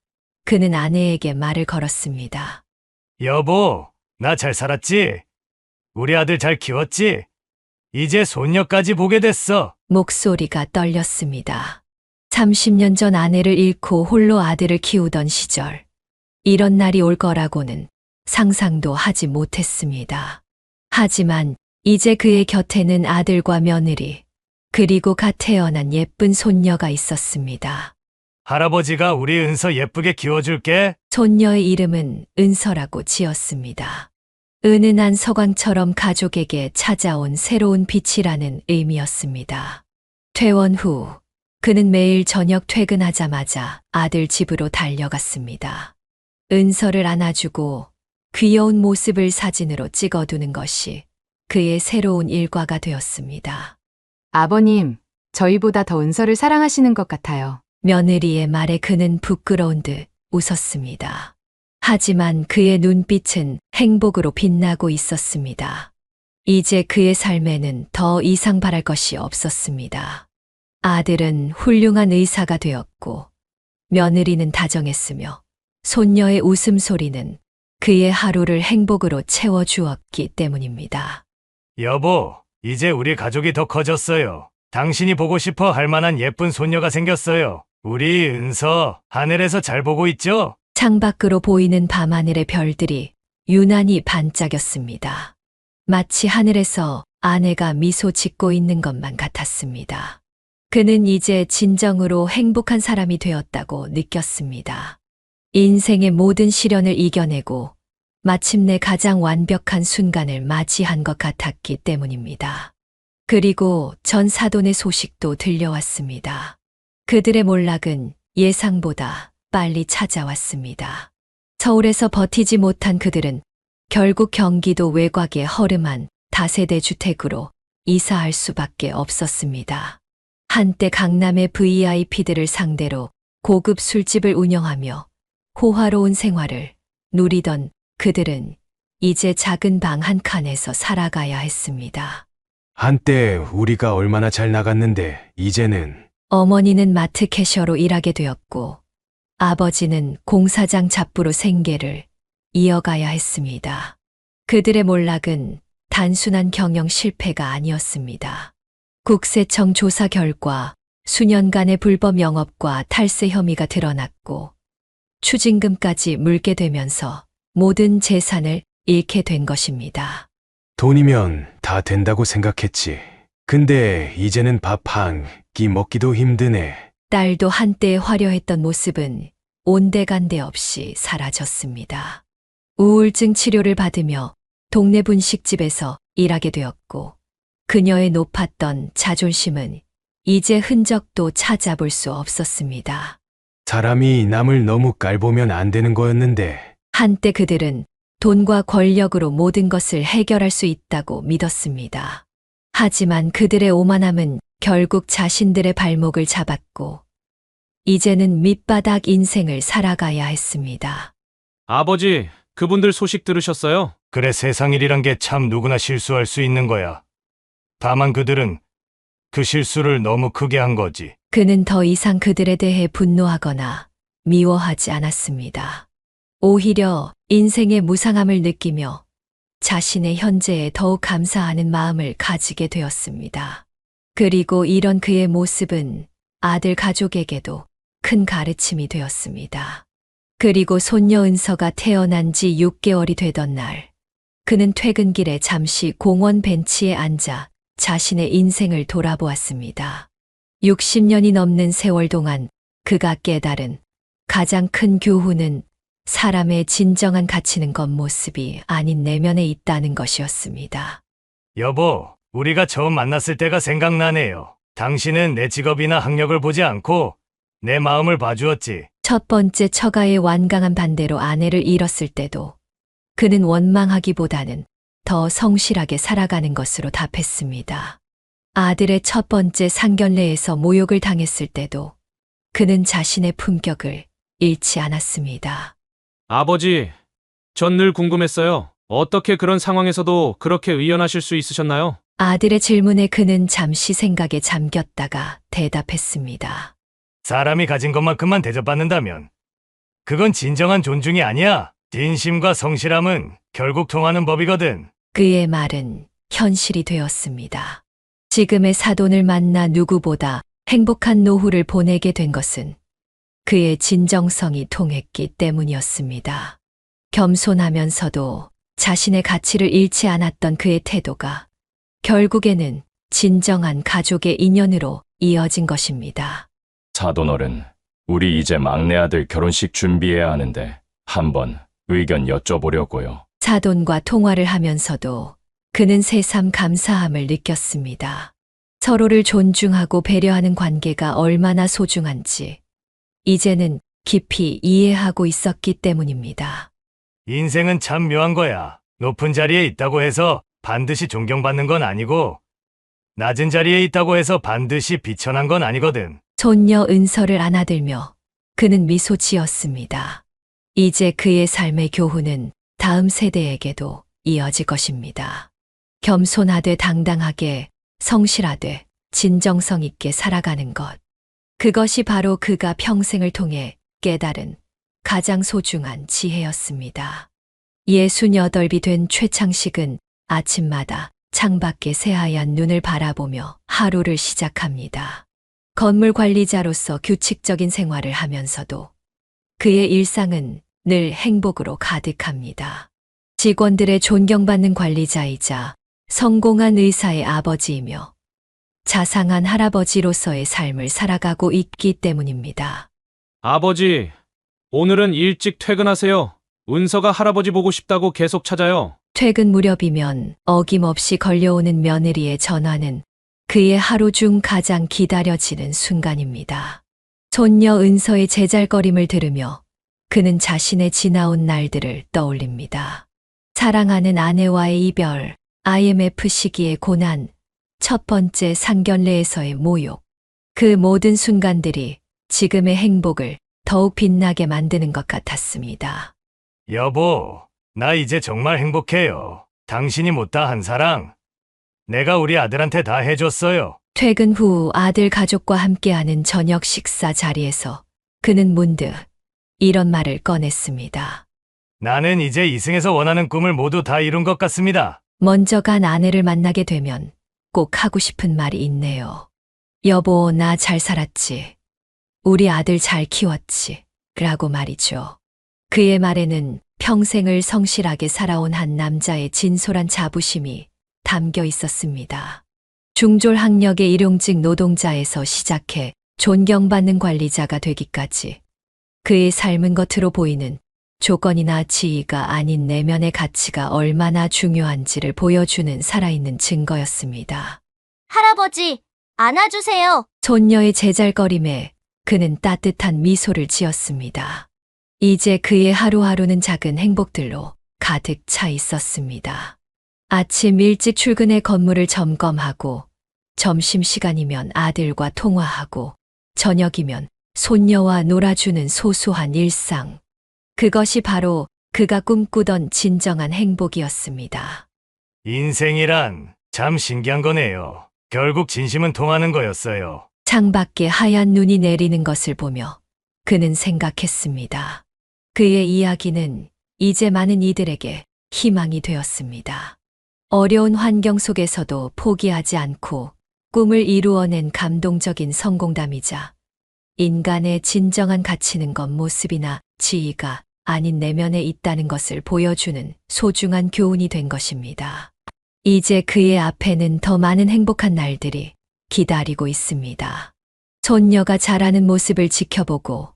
Speaker 5: 그는 아내에게 말을 걸었습니다.
Speaker 3: 여보, 나 잘 살았지? 우리 아들 잘 키웠지? 이제 손녀까지 보게 됐어.
Speaker 5: 목소리가 떨렸습니다. 30년 전 아내를 잃고 홀로 아들을 키우던 시절, 이런 날이 올 거라고는 상상도 하지 못했습니다. 하지만 이제 그의 곁에는 아들과 며느리, 그리고 갓 태어난 예쁜 손녀가 있었습니다.
Speaker 3: 할아버지가 우리 은서 예쁘게 키워줄게.
Speaker 5: 손녀의 이름은 은서라고 지었습니다. 은은한 서광처럼 가족에게 찾아온 새로운 빛이라는 의미였습니다. 퇴원 후 그는 매일 저녁 퇴근하자마자 아들 집으로 달려갔습니다. 은서를 안아주고 귀여운 모습을 사진으로 찍어두는 것이 그의 새로운 일과가 되었습니다.
Speaker 9: 아버님, 저희보다 더 은서를 사랑하시는 것 같아요.
Speaker 5: 며느리의 말에 그는 부끄러운 듯 웃었습니다. 하지만 그의 눈빛은 행복으로 빛나고 있었습니다. 이제 그의 삶에는 더 이상 바랄 것이 없었습니다. 아들은 훌륭한 의사가 되었고, 며느리는 다정했으며, 손녀의 웃음소리는 그의 하루를 행복으로 채워주었기 때문입니다.
Speaker 3: 여보, 이제 우리 가족이 더 커졌어요. 당신이 보고 싶어 할 만한 예쁜 손녀가 생겼어요. 우리 은서 하늘에서 잘 보고 있죠?
Speaker 5: 창밖으로 보이는 밤하늘의 별들이 유난히 반짝였습니다. 마치 하늘에서 아내가 미소 짓고 있는 것만 같았습니다. 그는 이제 진정으로 행복한 사람이 되었다고 느꼈습니다. 인생의 모든 시련을 이겨내고 마침내 가장 완벽한 순간을 맞이한 것 같았기 때문입니다. 그리고 전 사돈의 소식도 들려왔습니다. 그들의 몰락은 예상보다 빨리 찾아왔습니다. 서울에서 버티지 못한 그들은 결국 경기도 외곽의 허름한 다세대 주택으로 이사할 수밖에 없었습니다. 한때 강남의 VIP들을 상대로 고급 술집을 운영하며 호화로운 생활을 누리던 그들은 이제 작은 방 한 칸에서 살아가야 했습니다.
Speaker 1: 한때 우리가 얼마나 잘 나갔는데 이제는
Speaker 5: 어머니는 마트 캐셔로 일하게 되었고 아버지는 공사장 잡부로 생계를 이어가야 했습니다. 그들의 몰락은 단순한 경영 실패가 아니었습니다. 국세청 조사 결과 수년간의 불법 영업과 탈세 혐의가 드러났고 추징금까지 물게 되면서 모든 재산을 잃게 된 것입니다.
Speaker 1: 돈이면 다 된다고 생각했지. 근데 이제는 밥 한 끼 먹기도 힘드네.
Speaker 5: 딸도 한때 화려했던 모습은 온데간데 없이 사라졌습니다. 우울증 치료를 받으며 동네 분식집에서 일하게 되었고 그녀의 높았던 자존심은 이제 흔적도 찾아볼 수 없었습니다.
Speaker 1: 사람이 남을 너무 깔보면 안 되는 거였는데.
Speaker 5: 한때 그들은 돈과 권력으로 모든 것을 해결할 수 있다고 믿었습니다. 하지만 그들의 오만함은 결국 자신들의 발목을 잡았고 이제는 밑바닥 인생을 살아가야 했습니다.
Speaker 4: 아버지, 그분들 소식 들으셨어요?
Speaker 3: 그래, 세상 일이란 게 참 누구나 실수할 수 있는 거야. 다만 그들은 그 실수를 너무 크게 한 거지.
Speaker 5: 그는 더 이상 그들에 대해 분노하거나 미워하지 않았습니다. 오히려 인생의 무상함을 느끼며 자신의 현재에 더욱 감사하는 마음을 가지게 되었습니다. 그리고 이런 그의 모습은 아들 가족에게도 큰 가르침이 되었습니다. 그리고 손녀 은서가 태어난 지 6개월이 되던 날, 그는 퇴근길에 잠시 공원 벤치에 앉아 자신의 인생을 돌아보았습니다. 60년이 넘는 세월 동안 그가 깨달은 가장 큰 교훈은 사람의 진정한 가치는 겉모습이 아닌 내면에 있다는 것이었습니다.
Speaker 3: 여보, 우리가 처음 만났을 때가 생각나네요. 당신은 내 직업이나 학력을 보지 않고 내 마음을 봐주었지.
Speaker 5: 첫 번째 처가의 완강한 반대로 아내를 잃었을 때도 그는 원망하기보다는 더 성실하게 살아가는 것으로 답했습니다. 아들의 첫 번째 상견례에서 모욕을 당했을 때도 그는 자신의 품격을 잃지 않았습니다.
Speaker 4: 아버지, 전 늘 궁금했어요. 어떻게 그런 상황에서도 그렇게 의연하실 수 있으셨나요?
Speaker 5: 아들의 질문에 그는 잠시 생각에 잠겼다가 대답했습니다.
Speaker 3: 사람이 가진 것만큼만 대접받는다면 그건 진정한 존중이 아니야. 진심과 성실함은 결국 통하는 법이거든.
Speaker 5: 그의 말은 현실이 되었습니다. 지금의 사돈을 만나 누구보다 행복한 노후를 보내게 된 것은 그의 진정성이 통했기 때문이었습니다. 겸손하면서도 자신의 가치를 잃지 않았던 그의 태도가 결국에는 진정한 가족의 인연으로 이어진 것입니다.
Speaker 13: 사돈어른, 우리 이제 막내 아들 결혼식 준비해야 하는데 한번 의견 여쭤보려고요.
Speaker 5: 사돈과 통화를 하면서도 그는 새삼 감사함을 느꼈습니다. 서로를 존중하고 배려하는 관계가 얼마나 소중한지 이제는 깊이 이해하고 있었기 때문입니다.
Speaker 3: 인생은 참 묘한 거야. 높은 자리에 있다고 해서 반드시 존경받는 건 아니고, 낮은 자리에 있다고 해서 반드시 비천한 건 아니거든.
Speaker 5: 손녀 은서를 안아들며 그는 미소 지었습니다. 이제 그의 삶의 교훈은 다음 세대에게도 이어질 것입니다. 겸손하되 당당하게, 성실하되 진정성 있게 살아가는 것. 그것이 바로 그가 평생을 통해 깨달은 가장 소중한 지혜였습니다. 68이 된 최창식은 아침마다 창밖의 새하얀 눈을 바라보며 하루를 시작합니다. 건물 관리자로서 규칙적인 생활을 하면서도 그의 일상은 늘 행복으로 가득합니다. 직원들의 존경받는 관리자이자 성공한 의사의 아버지이며 자상한 할아버지로서의 삶을 살아가고 있기 때문입니다.
Speaker 4: 아버지, 오늘은 일찍 퇴근하세요. 은서가 할아버지 보고 싶다고 계속 찾아요.
Speaker 5: 퇴근 무렵이면 어김없이 걸려오는 며느리의 전화는 그의 하루 중 가장 기다려지는 순간입니다. 손녀 은서의 제잘거림을 들으며 그는 자신의 지나온 날들을 떠올립니다. 사랑하는 아내와의 이별, IMF 시기의 고난, 첫 번째 상견례에서의 모욕. 그 모든 순간들이 지금의 행복을 더욱 빛나게 만드는 것 같았습니다.
Speaker 3: 여보, 나 이제 정말 행복해요. 당신이 못다 한 사랑, 내가 우리 아들한테 다 해줬어요.
Speaker 5: 퇴근 후 아들 가족과 함께하는 저녁 식사 자리에서 그는 문득 이런 말을 꺼냈습니다.
Speaker 3: 나는 이제 이승에서 원하는 꿈을 모두 다 이룬 것 같습니다.
Speaker 5: 먼저 간 아내를 만나게 되면 꼭 하고 싶은 말이 있네요. 여보, 나 잘 살았지. 우리 아들 잘 키웠지. 라고 말이죠. 그의 말에는 평생을 성실하게 살아온 한 남자의 진솔한 자부심이 담겨 있었습니다. 중졸 학력의 일용직 노동자에서 시작해 존경받는 관리자가 되기까지 그의 삶은 겉으로 보이는 조건이나 지위가 아닌 내면의 가치가 얼마나 중요한지를 보여주는 살아있는 증거였습니다.
Speaker 15: 할아버지, 안아주세요.
Speaker 5: 손녀의 제잘거림에 그는 따뜻한 미소를 지었습니다. 이제 그의 하루하루는 작은 행복들로 가득 차 있었습니다. 아침 일찍 출근해 건물을 점검하고, 점심시간이면 아들과 통화하고, 저녁이면 손녀와 놀아주는 소소한 일상. 그것이 바로 그가 꿈꾸던 진정한 행복이었습니다.
Speaker 3: 인생이란 참 신기한 거네요. 결국 진심은 통하는 거였어요.
Speaker 5: 창밖에 하얀 눈이 내리는 것을 보며 그는 생각했습니다. 그의 이야기는 이제 많은 이들에게 희망이 되었습니다. 어려운 환경 속에서도 포기하지 않고 꿈을 이루어낸 감동적인 성공담이자 인간의 진정한 가치는 겉모습이나 지위가 아닌 내면에 있다는 것을 보여주는 소중한 교훈이 된 것입니다. 이제 그의 앞에는 더 많은 행복한 날들이 기다리고 있습니다. 손녀가 자라는 모습을 지켜보고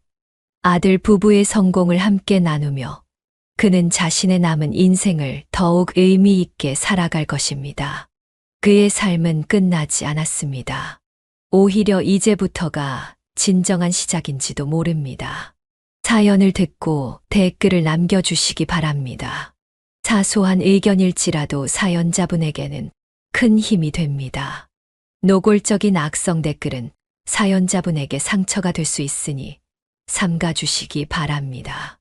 Speaker 5: 아들 부부의 성공을 함께 나누며 그는 자신의 남은 인생을 더욱 의미 있게 살아갈 것입니다. 그의 삶은 끝나지 않았습니다. 오히려 이제부터가 진정한 시작인지도 모릅니다. 사연을 듣고 댓글을 남겨주시기 바랍니다. 사소한 의견일지라도 사연자분에게는 큰 힘이 됩니다. 노골적인 악성 댓글은 사연자분에게 상처가 될 수 있으니 삼가주시기 바랍니다.